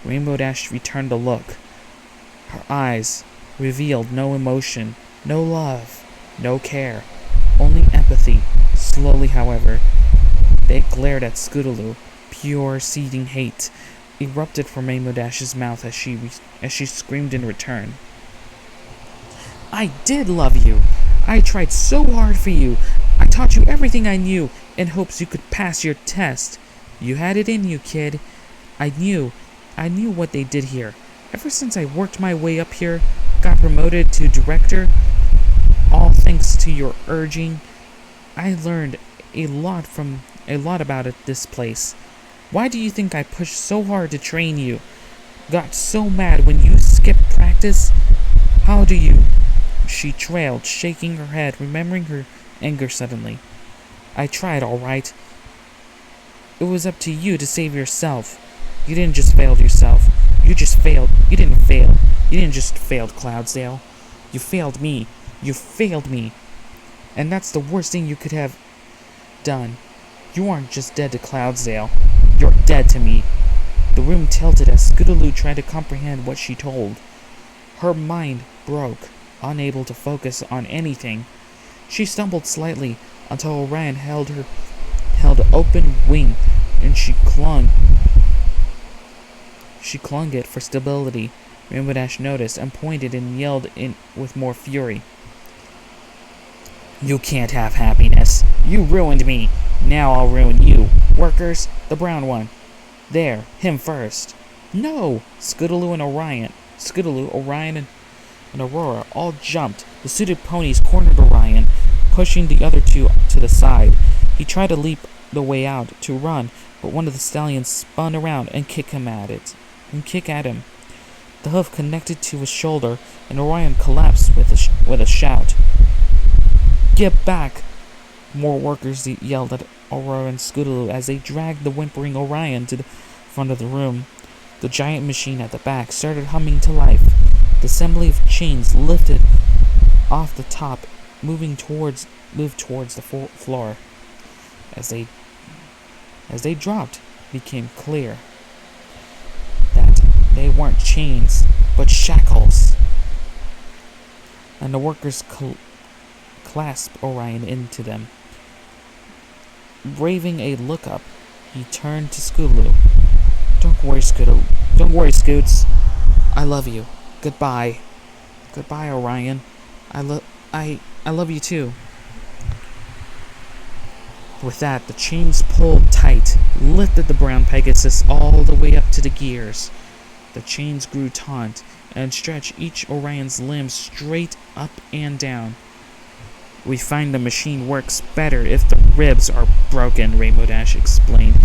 Rainbow Dash returned the look. Her eyes revealed no emotion, no love, no care, only empathy. Slowly, however, they glared at Scootaloo. Pure, seething hate erupted from Rainbow Dash's mouth as she screamed in return. I did love you. I tried so hard for you. I taught you everything I knew in hopes you could pass your test. You had it in you, kid. I knew what they did here. Ever since I worked my way up here, got promoted to director, all thanks to your urging, I learned a lot about this place. Why do you think I pushed so hard to train you? Got so mad when you skipped practice? How do you? She trailed, shaking her head, remembering her anger suddenly. I tried, all right. It was up to you to save yourself. You didn't just fail yourself. You just failed. You didn't fail. You didn't just fail Cloudsdale. You failed me. You failed me. And that's the worst thing you could have done. You aren't just dead to Cloudsdale. You're dead to me. The room tilted as Scootaloo tried to comprehend what she told. Her mind broke, unable to focus on anything. She stumbled slightly until Orion held open wing, and she clung it for stability. Rainbow Dash noticed and pointed and yelled with more fury. You can't have happiness. You ruined me. Now I'll ruin you. Workers, the brown one. There, him first. No! Scootaloo, Orion, and Aurora all jumped. The suited ponies cornered Orion, pushing the other two to the side. He tried to leap the way out to run, but one of the stallions spun around and kicked at him. The hoof connected to his shoulder, and Orion collapsed with a shout. Get back! More workers yelled at Aurora and Scootaloo as they dragged the whimpering Orion to the front of the room. The giant machine at the back started humming to life. The assembly of chains lifted off the top, moved towards the floor. As they dropped, it became clear that they weren't chains, but shackles. And the workers clasped Orion into them. Braving a look up, he turned to Scootaloo. Don't worry, Scoots. I love you. Goodbye. Goodbye, Orion. I love you too. With that, the chains pulled tight, lifted the brown Pegasus all the way up to the gears. The chains grew taut and stretched each Orion's limbs straight up and down. We find the machine works better if the ribs are broken, Rainbow Dash explained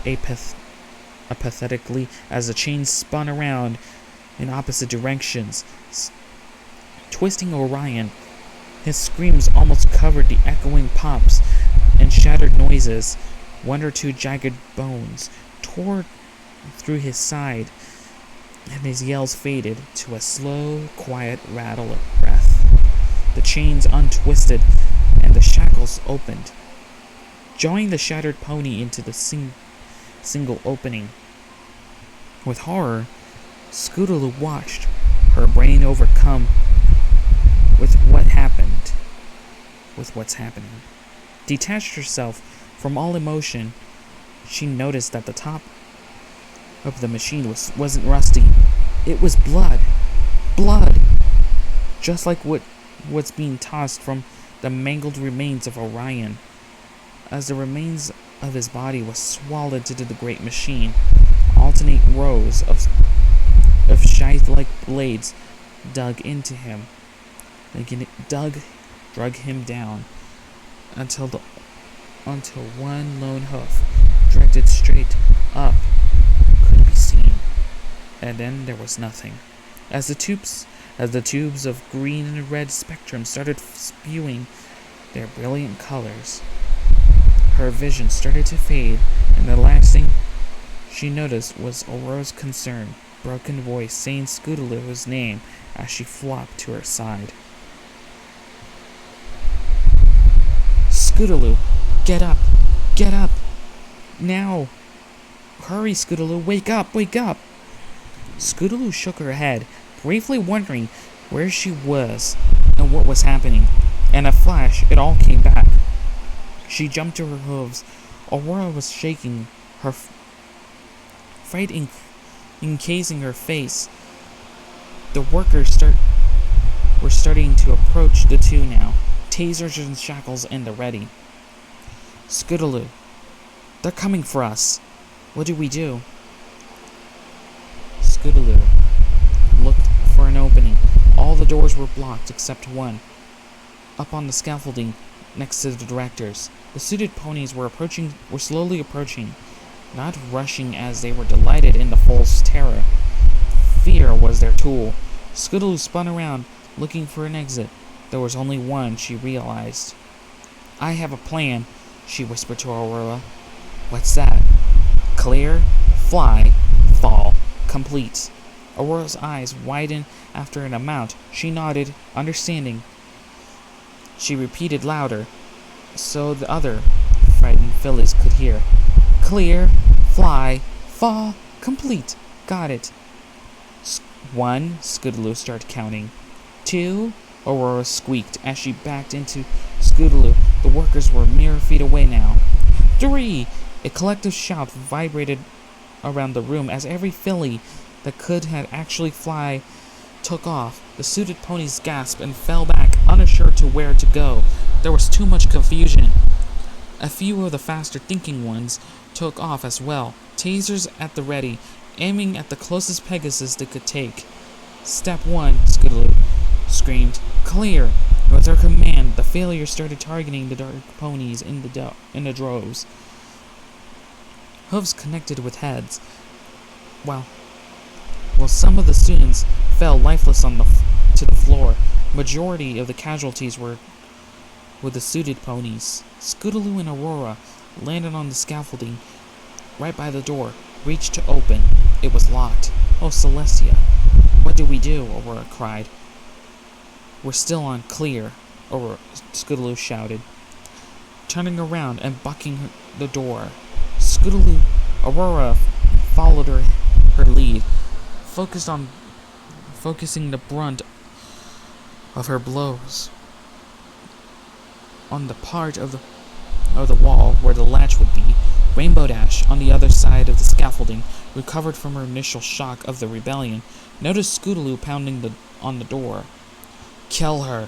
apathetically as the chains spun around in opposite directions, twisting Orion. His screams almost covered the echoing pops and shattered noises. One or two jagged bones tore through his side, and his yells faded to a slow, quiet rattle of breath. The chains untwisted, and the shackles opened, drawing the shattered pony into the single opening. With horror, Scootaloo watched, her brain overcome with what's happening. Detached herself from all emotion, she noticed that the top of the machine wasn't rusty. It was blood. Blood! Just like what's being tossed from the mangled remains of Orion. As the remains of his body was swallowed into the great machine, alternate rows of scythe-like blades dug into him. Drug him down until one lone hoof, directed straight up, could be seen. And then there was nothing. As the tubes of green and red spectrum started spewing their brilliant colors, her vision started to fade, and the last thing she noticed was Aurora's concerned, broken voice saying Scootaloo's name as she flopped to her side. Scootaloo, get up! Get up! Now! Hurry, Scootaloo, wake up! Wake up! Scootaloo shook her head, briefly wondering where she was and what was happening. In a flash, it all came back. She jumped to her hooves. Aurora was shaking, her fright encasing her face. The workers were starting to approach the two now, tasers and shackles in the ready. Scootaloo, they're coming for us. What do we do? Scootaloo looked for an opening. All the doors were blocked except one. Up on the scaffolding next to the directors, the suited ponies were slowly approaching, not rushing as they were delighted in the false terror. Fear was their tool. Scootaloo spun around, looking for an exit. There was only one, she realized. I have a plan, she whispered to Aurora. What's that? Clear, fly, fall, complete. Aurora's eyes widened after an amount. She nodded, understanding. She repeated louder, so the other frightened fillies could hear. Clear, fly, fall, complete. Got it. 1, Scootaloo started counting. 2, Aurora squeaked as she backed into Scootaloo. The workers were mere feet away now. 3, a collective shout vibrated around the room as every filly that could actually fly took off. The suited ponies gasped and fell back, unsure to where to go. There was too much confusion. A few of the faster-thinking ones took off as well, tasers at the ready, aiming at the closest Pegasus they could take. Step 1, Scootaloo screamed. Clear! With her command, the failure started targeting the dark ponies in the droves. Hooves connected with heads, while some of the students fell lifeless to the floor. Majority of the casualties were with the suited ponies. Scootaloo and Aurora landed on the scaffolding right by the door, reached to open. It was locked. Oh, Celestia, what do we do? Aurora cried. We're still on clear, Scootaloo shouted, turning around and bucking the door. Aurora followed her lead, focusing the brunt of her blows on the part of the wall where the latch would be. Rainbow Dash, on the other side of the scaffolding, recovered from her initial shock of the rebellion, noticed Scootaloo pounding on the door. Kill her!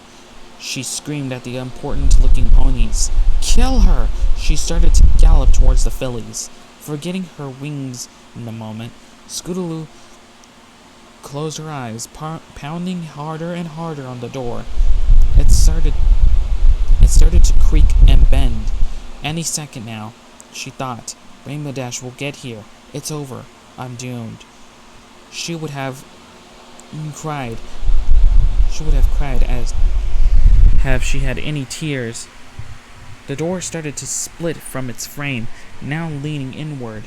She screamed at the important-looking ponies. Kill her! She started to gallop towards the fillies. Forgetting her wings in the moment, Scootaloo closed her eyes, pounding harder and harder on the door. It started to creak and bend. Any second now, she thought. Rainbow Dash will get here. It's over. I'm doomed. She would have cried as have she had any tears. The door started to split from its frame, now leaning inward.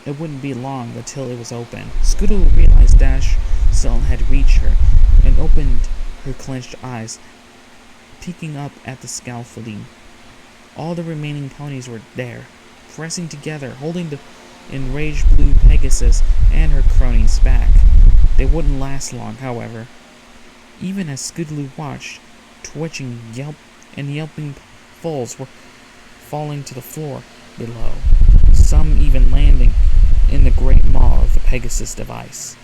It wouldn't be long until it was open. Scootaloo realized Dash still had reached her and opened her clenched eyes, peeking up at the scaffolding. All the remaining ponies were there, pressing together, holding the enraged blue Pegasus and her cronies back. They wouldn't last long, however. Even as Scootaloo watched, twitching yelping foals were falling to the floor below, some even landing in the great maw of the Pegasus device.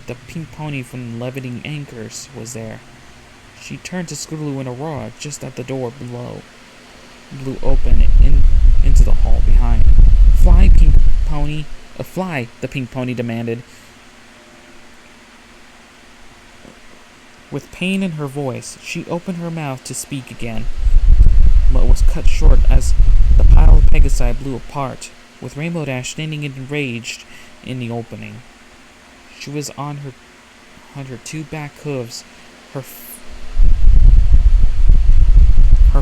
The pink pony from Levitating Anchors was there. She turned to Scootaloo and Aurora just at the door below. Blew open into the hall behind. Fly, pink pony! Fly! The pink pony demanded. With pain in her voice, she opened her mouth to speak again, but was cut short as the pile of Pegasi blew apart, with Rainbow Dash standing enraged in the opening. She was on her two back hooves, her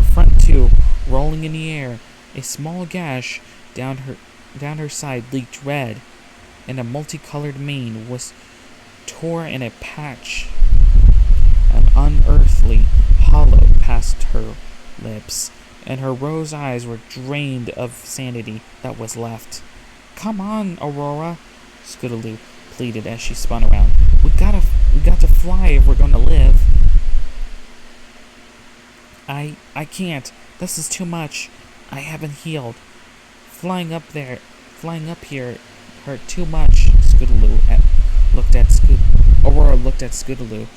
front two rolling in the air. A small gash down her side leaked red, and a multicolored mane was tore in a patch. An unearthly hollow past her lips, and her rose eyes were drained of sanity that was left. "Come on, Aurora," Scootaloo pleaded as she spun around. We got to fly if we're gonna live." I can't. This is too much. I haven't healed. Flying up here hurt too much." Aurora looked at Scootaloo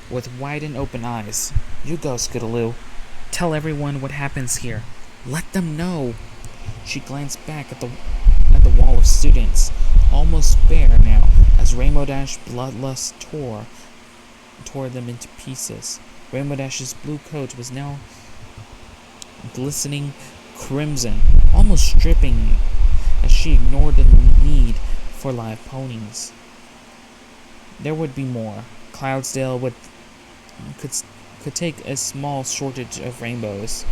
with wide and open eyes. "You go, Scootaloo. Tell everyone what happens here. Let them know." She glanced back at the wall of students, almost bare now, as Rainbow Dash bloodlust tore them into pieces. Rainbow Dash's blue coat was now glistening crimson, almost dripping, as she ignored the need for live ponies. There would be more. Cloudsdale could take a small shortage of rainbows.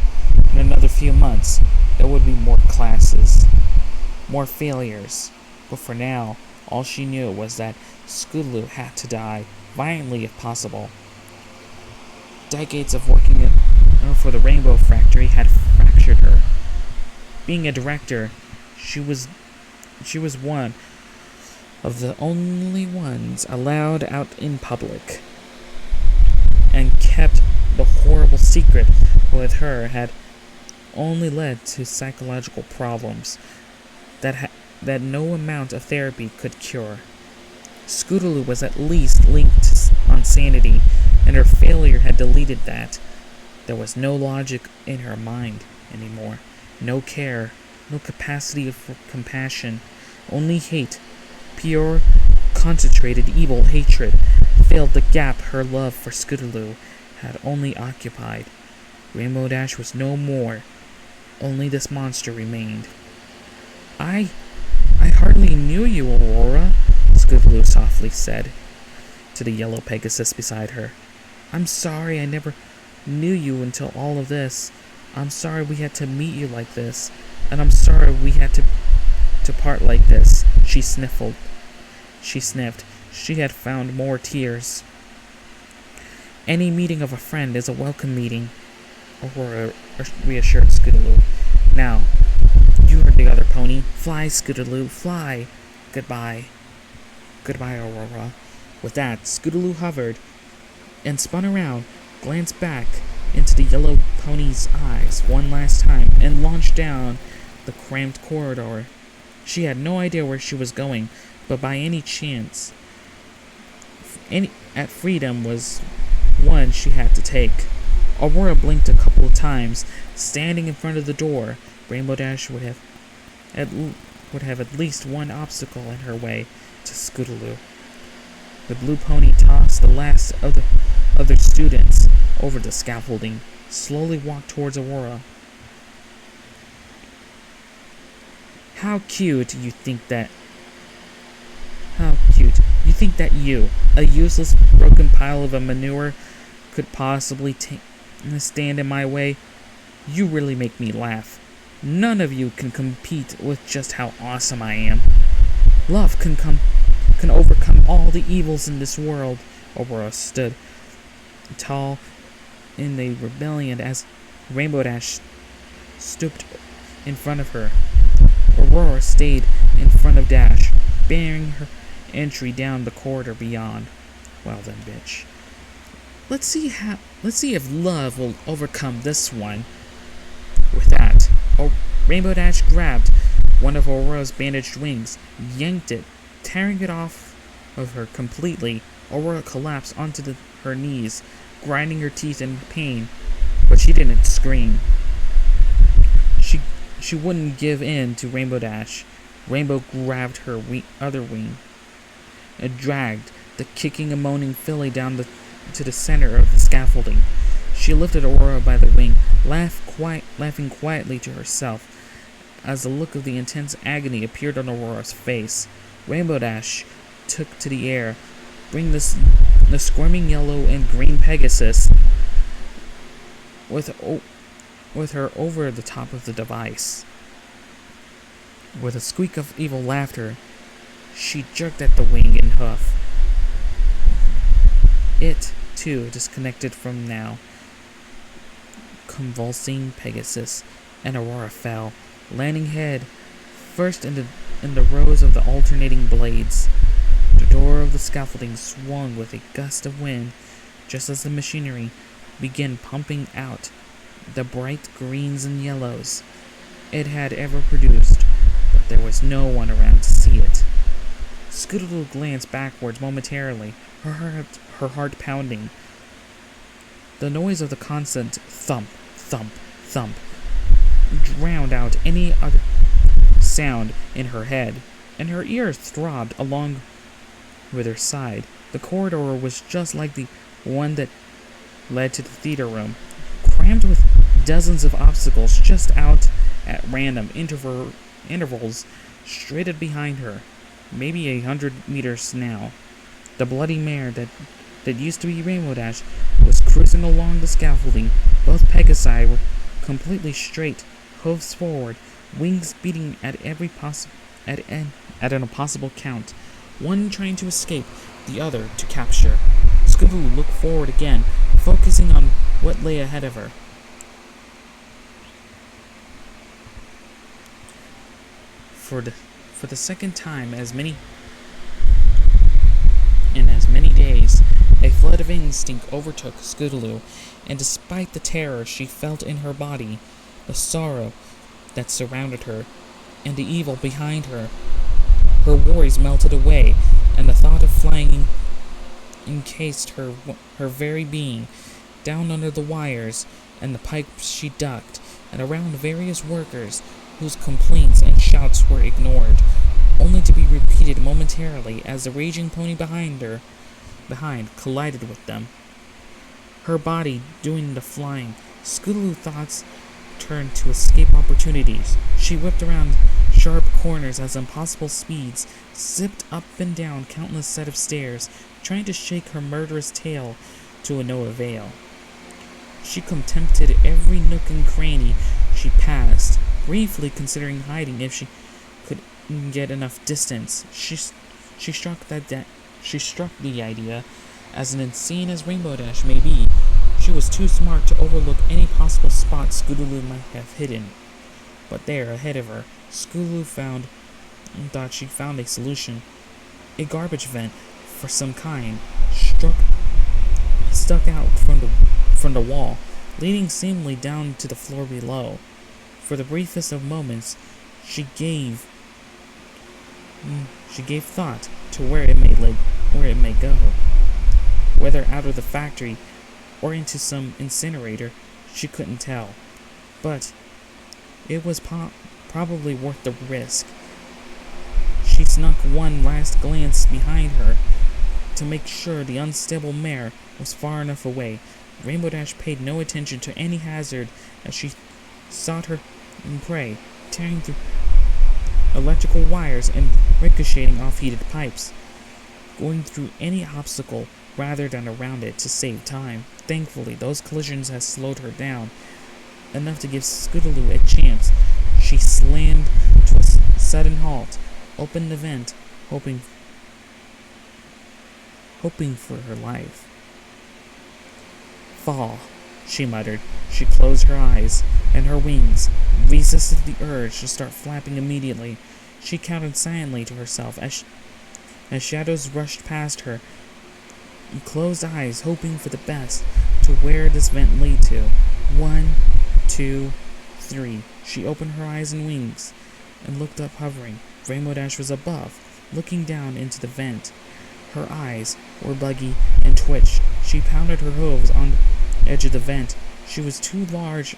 In another few months, there would be more classes, more failures. But for now, all she knew was that Scootaloo had to die, violently if possible. Decades of working for the Rainbow Factory had fractured her. Being a director, she was one of the only ones allowed out in public, and kept the horrible secret with her had only led to psychological problems that no amount of therapy could cure. Scootaloo was at least linked on sanity, and her failure had deleted that. There was no logic in her mind anymore, no care, no capacity for compassion, only hate. Pure, concentrated evil hatred filled the gap her love for Scootaloo had only occupied. Rainbow Dash was no more. Only this monster remained. I hardly knew you, Aurora," Scootaloo softly said to the yellow Pegasus beside her. "I'm sorry I never knew you until all of this. I'm sorry we had to meet you like this, and I'm sorry we had to part like this." She sniffed. She had found more tears. "Any meeting of a friend is a welcome meeting," Aurora reassured Scootaloo. "Now, you are the other pony. Fly, Scootaloo, fly. Goodbye." "Goodbye, Aurora." With that, Scootaloo hovered and spun around, glanced back into the yellow pony's eyes one last time, and launched down the cramped corridor. She had no idea where she was going, but by any chance, at freedom was one she had to take. Aurora blinked a couple of times. Standing in front of the door, Rainbow Dash would have at least one obstacle in her way to Scootaloo. The blue pony tossed the last of the other students over the scaffolding, slowly walked towards Aurora. How cute you think that you, a useless, broken pile of a manure, could possibly stand in my way? You really make me laugh. None of you can compete with just how awesome I am. Love can overcome all the evils in this world." Aurora stood tall in the rebellion as Rainbow Dash stooped in front of her. Aurora stayed in front of Dash, barring her entry down the corridor beyond. "Well then, bitch. Let's see if love will overcome this one." With that, Rainbow Dash grabbed one of Aurora's bandaged wings, yanked it, tearing it off of her completely, Aurora collapsed onto her knees, grinding her teeth in pain, but she didn't scream. She wouldn't give in to Rainbow Dash. Rainbow grabbed her other wing and dragged the kicking and moaning filly down to the center of the scaffolding. She lifted Aurora by the wing, laughing quietly to herself as the look of the intense agony appeared on Aurora's face. Rainbow Dash took to the air, bringing the squirming yellow and green Pegasus with her over the top of the device. With a squeak of evil laughter, she jerked at the wing and hoof. It, too, disconnected from now. Convulsing Pegasus and Aurora fell, landing head first in the rows of the alternating blades. The door of the scaffolding swung with a gust of wind just as the machinery began pumping out the bright greens and yellows it had ever produced, but there was no one around to see it. Scootaloo glanced backwards momentarily, her heart pounding. The noise of the constant thump, thump, thump drowned out any other sound in her head, and her ears throbbed along with her side. The corridor was just like the one that led to the theater room, crammed with dozens of obstacles just out at random intervals straight behind her, maybe 100 meters now. The bloody mare that used to be Rainbow Dash was cruising along the scaffolding. Both Pegasi were completely straight, hooves forward, wings beating at an impossible count, one trying to escape, the other to capture. Scootaloo looked forward again, focusing on what lay ahead of her. For the second time in as many days, a flood of instinct overtook Scootaloo, and despite the terror she felt in her body, the sorrow that surrounded her, and the evil behind her, her worries melted away, and the thought of flying encased her very being. Down under the wires and the pipes she ducked, and around various workers whose complaints and shouts were ignored, only to be repeated momentarily as the raging pony behind collided with them. Her body doing the flying, Scootaloo thoughts turned to escape opportunities. She whipped around sharp corners as impossible speeds, zipped up and down countless set of stairs, trying to shake her murderous tail to no avail. She contemplated every nook and cranny she passed, briefly considering hiding if she could get enough distance. She struck the idea, as insane as Rainbow Dash may be. She was too smart to overlook any possible spot Scootaloo might have hidden. But there, ahead of her, Scootaloo thought she found a solution. A garbage vent, for some kind, stuck out from the wall, leading seemingly down to the floor below. For the briefest of moments, she gave thought to where it may go, whether out of the factory or into some incinerator. She couldn't tell, but it was probably worth the risk. She snuck one last glance behind her to make sure the unstable mare was far enough away. Rainbow Dash paid no attention to any hazard as she sought her prey, tearing through electrical wires and ricocheting off heated pipes, going through any obstacle rather than around it to save time. Thankfully, those collisions had slowed her down enough to give Scootaloo a chance. She slammed to a sudden halt, opened the vent, hoping for her life. Fall, she muttered. She closed her eyes, and her wings resisted the urge to start flapping immediately. She counted silently to herself as shadows rushed past her, and closed eyes, hoping for the best, to where this vent led to. 1, 2, 3. She opened her eyes and wings, and looked up, hovering. Rainbow Dash was above, looking down into the vent. Her eyes were buggy and twitched. She pounded her hooves on the edge of the vent. She was too large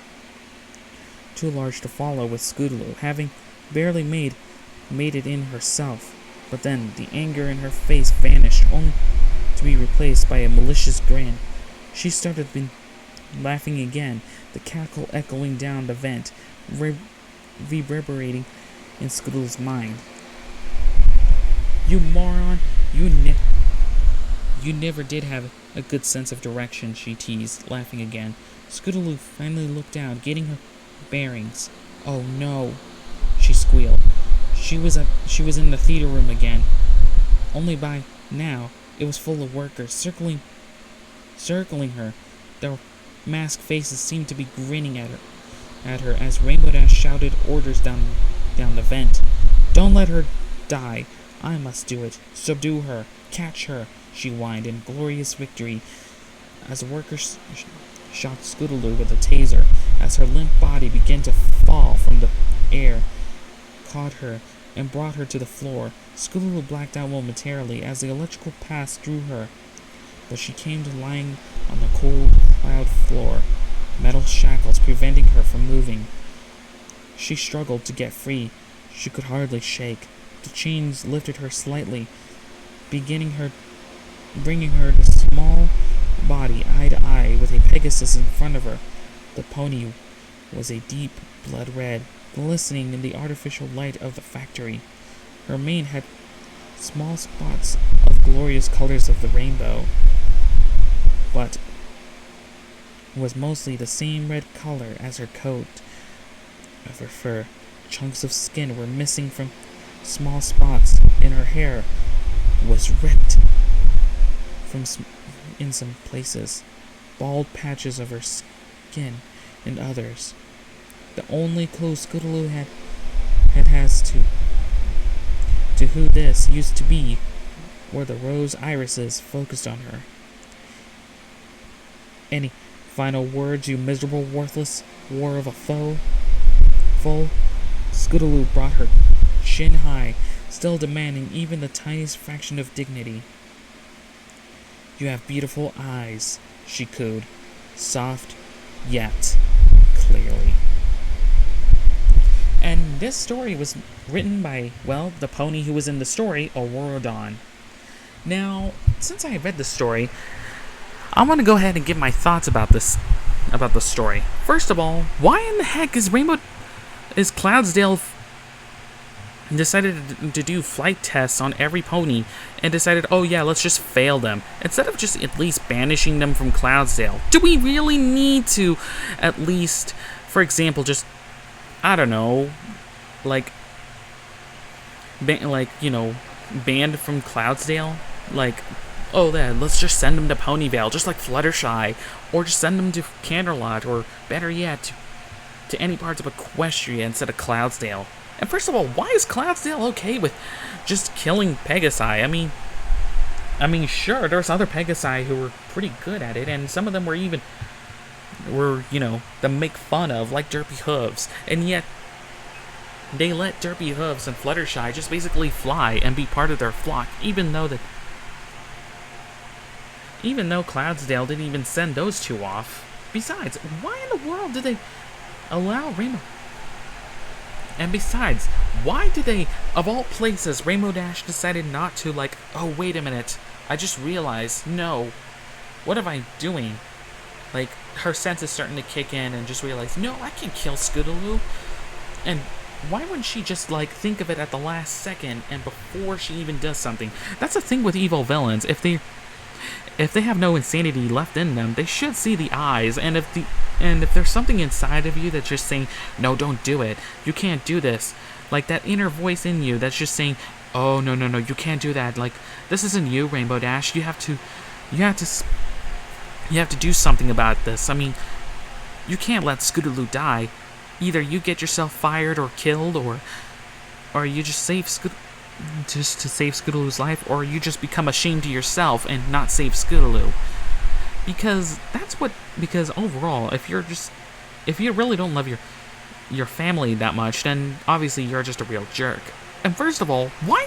to follow with Scootaloo, having barely made it in herself. But then the anger in her face vanished, only to be replaced by a malicious grin. She started laughing again, the cackle echoing down the vent, reverberating in Scootaloo's mind. "You moron, you never did have a good sense of direction," she teased, laughing again. Scootaloo finally looked down, getting her bearings. "Oh no," she squealed. She was in the theater room again. Only by now it was full of workers circling her. Their masked faces seemed to be grinning at her as Rainbow Dash shouted orders down the vent. "Don't let her die. I must do it. Subdue her. Catch her," she whined in glorious victory as the workers shot Scootaloo with a taser. As her limp body began to fall from the air, caught her and brought her to the floor. Scootaloo blacked out momentarily as the electrical pass drew her, but she came to lying on the cold cloud floor, metal shackles preventing her from moving. She struggled to get free. She could hardly shake. The chains lifted her slightly, bringing her to small body eye to eye with a Pegasus in front of her. The pony was a deep blood red, glistening in the artificial light of the factory. Her mane had small spots of glorious colors of the rainbow, but was mostly the same red color as her coat of her fur. Chunks of skin were missing from small spots, and her hair was ripped in some places, bald patches of her skin in others. The only clue Scootaloo had has to who this used to be were the rose irises focused on her. "Any final words, you miserable, worthless war of a foe?" Scootaloo brought her chin high, still demanding even the tiniest fraction of dignity. "You have beautiful eyes," she cooed, soft yet clearly. And this story was written by, well, the pony who was in the story, Aurora Dawn. Now, since I read the story, I want to go ahead and give my thoughts about the story. First of all, why in the heck is Cloudsdale decided to do flight tests on every pony and decided, oh yeah, let's just fail them instead of just at least banishing them from Cloudsdale? Do we really need to at least, for example, just, I don't know, banned from Cloudsdale? Like, oh, then let's just send them to Ponyvale, just like Fluttershy, or just send them to Canterlot, or better yet, to any parts of Equestria instead of Cloudsdale. And first of all, why is Cloudsdale okay with just killing Pegasi? I mean, sure, there's other Pegasi who were pretty good at it, and some of them were to make fun of, like Derpy Hooves, and yet they let Derpy Hooves and Fluttershy just basically fly and be part of their flock, even though Cloudsdale didn't even send those two off. Besides, why in the world did they allow Rainbow? And besides, why did they, of all places, Rainbow Dash decided not to, oh, wait a minute, I just realized, no, what am I doing? Her sense is starting to kick in and just realize, no, I can't kill Scootaloo. And why wouldn't she just, think of it at the last second and before she even does something? That's the thing with evil villains. If they have no insanity left in them, they should see the eyes, and if there's something inside of you that's just saying, no, don't do it, you can't do this, that inner voice in you that's just saying, oh, no, you can't do that, this isn't you, Rainbow Dash, you have to do something about this. I mean, you can't let Scootaloo die. Either you get yourself fired or killed, or you just save just to save Scootaloo's life, or you just become ashamed to yourself and not save Scootaloo. Because overall, if you really don't love your family that much, then obviously you're just a real jerk. And first of all, why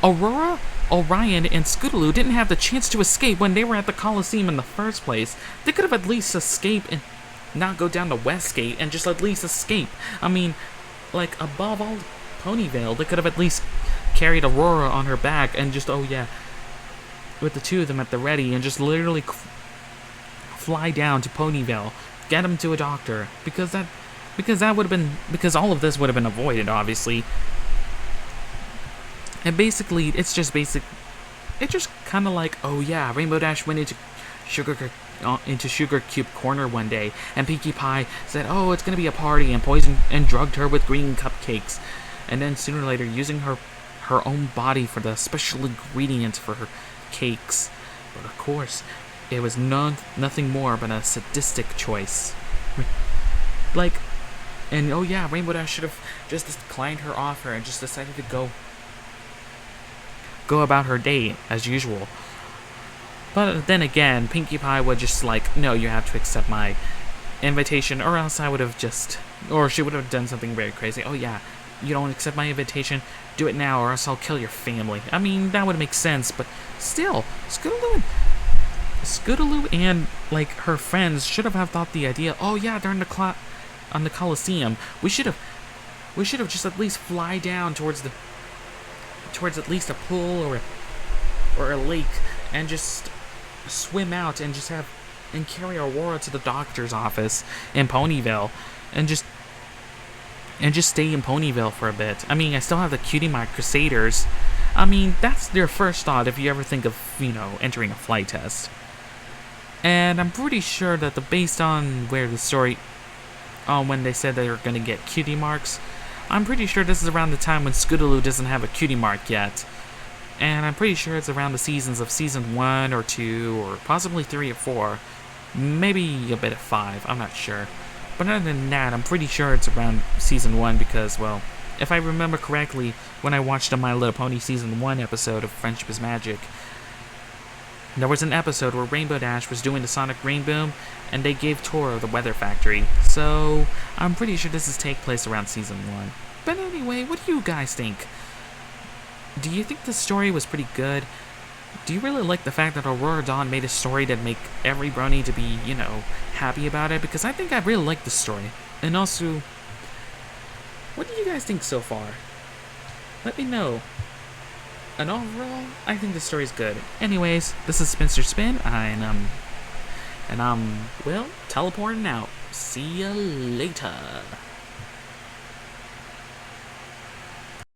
Aurora, Orion, and Scootaloo didn't have the chance to escape when they were at the Coliseum in the first place. They could have at least escaped and not go down to Westgate and just at least escape. I mean, like, above all, Ponyville, they could have at least carried Aurora on her back and just, oh yeah, with the two of them at the ready and just literally fly down to Ponyville, get him to a doctor, because that would have been, because all of this would have been avoided, obviously. And basically, it's just kind of like, oh yeah, Rainbow Dash went into Sugar Cube Corner one day, and Pinkie Pie said, oh, it's gonna be a party, and poisoned and drugged her with green cupcakes, and then sooner or later, using her own body for the special ingredients for her cakes. But of course, it was nothing more but a sadistic choice. Like, and oh yeah, Rainbow Dash should have just declined her offer and just decided to go about her day as usual. But then again, Pinkie Pie would just like, no, you have to accept my invitation, or else I would have just, or she would have done something very crazy. Oh yeah, you don't accept my invitation? Do it now, or else I'll kill your family. I mean, that would make sense, but still, Scootaloo and like her friends should have thought the idea. Oh yeah, they're on the Coliseum. We should have just at least fly down towards at least a pool or a lake and just swim out and just carry Aurora to the doctor's office in Ponyville and just stay in Ponyville for a bit. I mean, I still have the Cutie Mark Crusaders. I mean, that's their first thought if you ever think of, entering a flight test. And I'm pretty sure that based on where the story, when they said they were going to get cutie marks, I'm pretty sure this is around the time when Scootaloo doesn't have a cutie mark yet. And I'm pretty sure it's around the seasons of season 1 or 2, or possibly 3 or 4. Maybe a bit of 5, I'm not sure. But other than that, I'm pretty sure it's around season 1 because, well, if I remember correctly, when I watched a My Little Pony season 1 episode of Friendship is Magic, there was an episode where Rainbow Dash was doing the Sonic Rain Boom, and they gave tour of the Weather Factory. So, I'm pretty sure this is take place around season 1. But anyway, what do you guys think? Do you think the story was pretty good? Do you really like the fact that Aurora Dawn made a story that make every brony to be, happy about it? Because I think I really like the story. And also, what do you guys think so far? Let me know. And overall, I think the story's good. Anyways, this is Spencer Spin, and I'm, well, teleporting out. See ya later.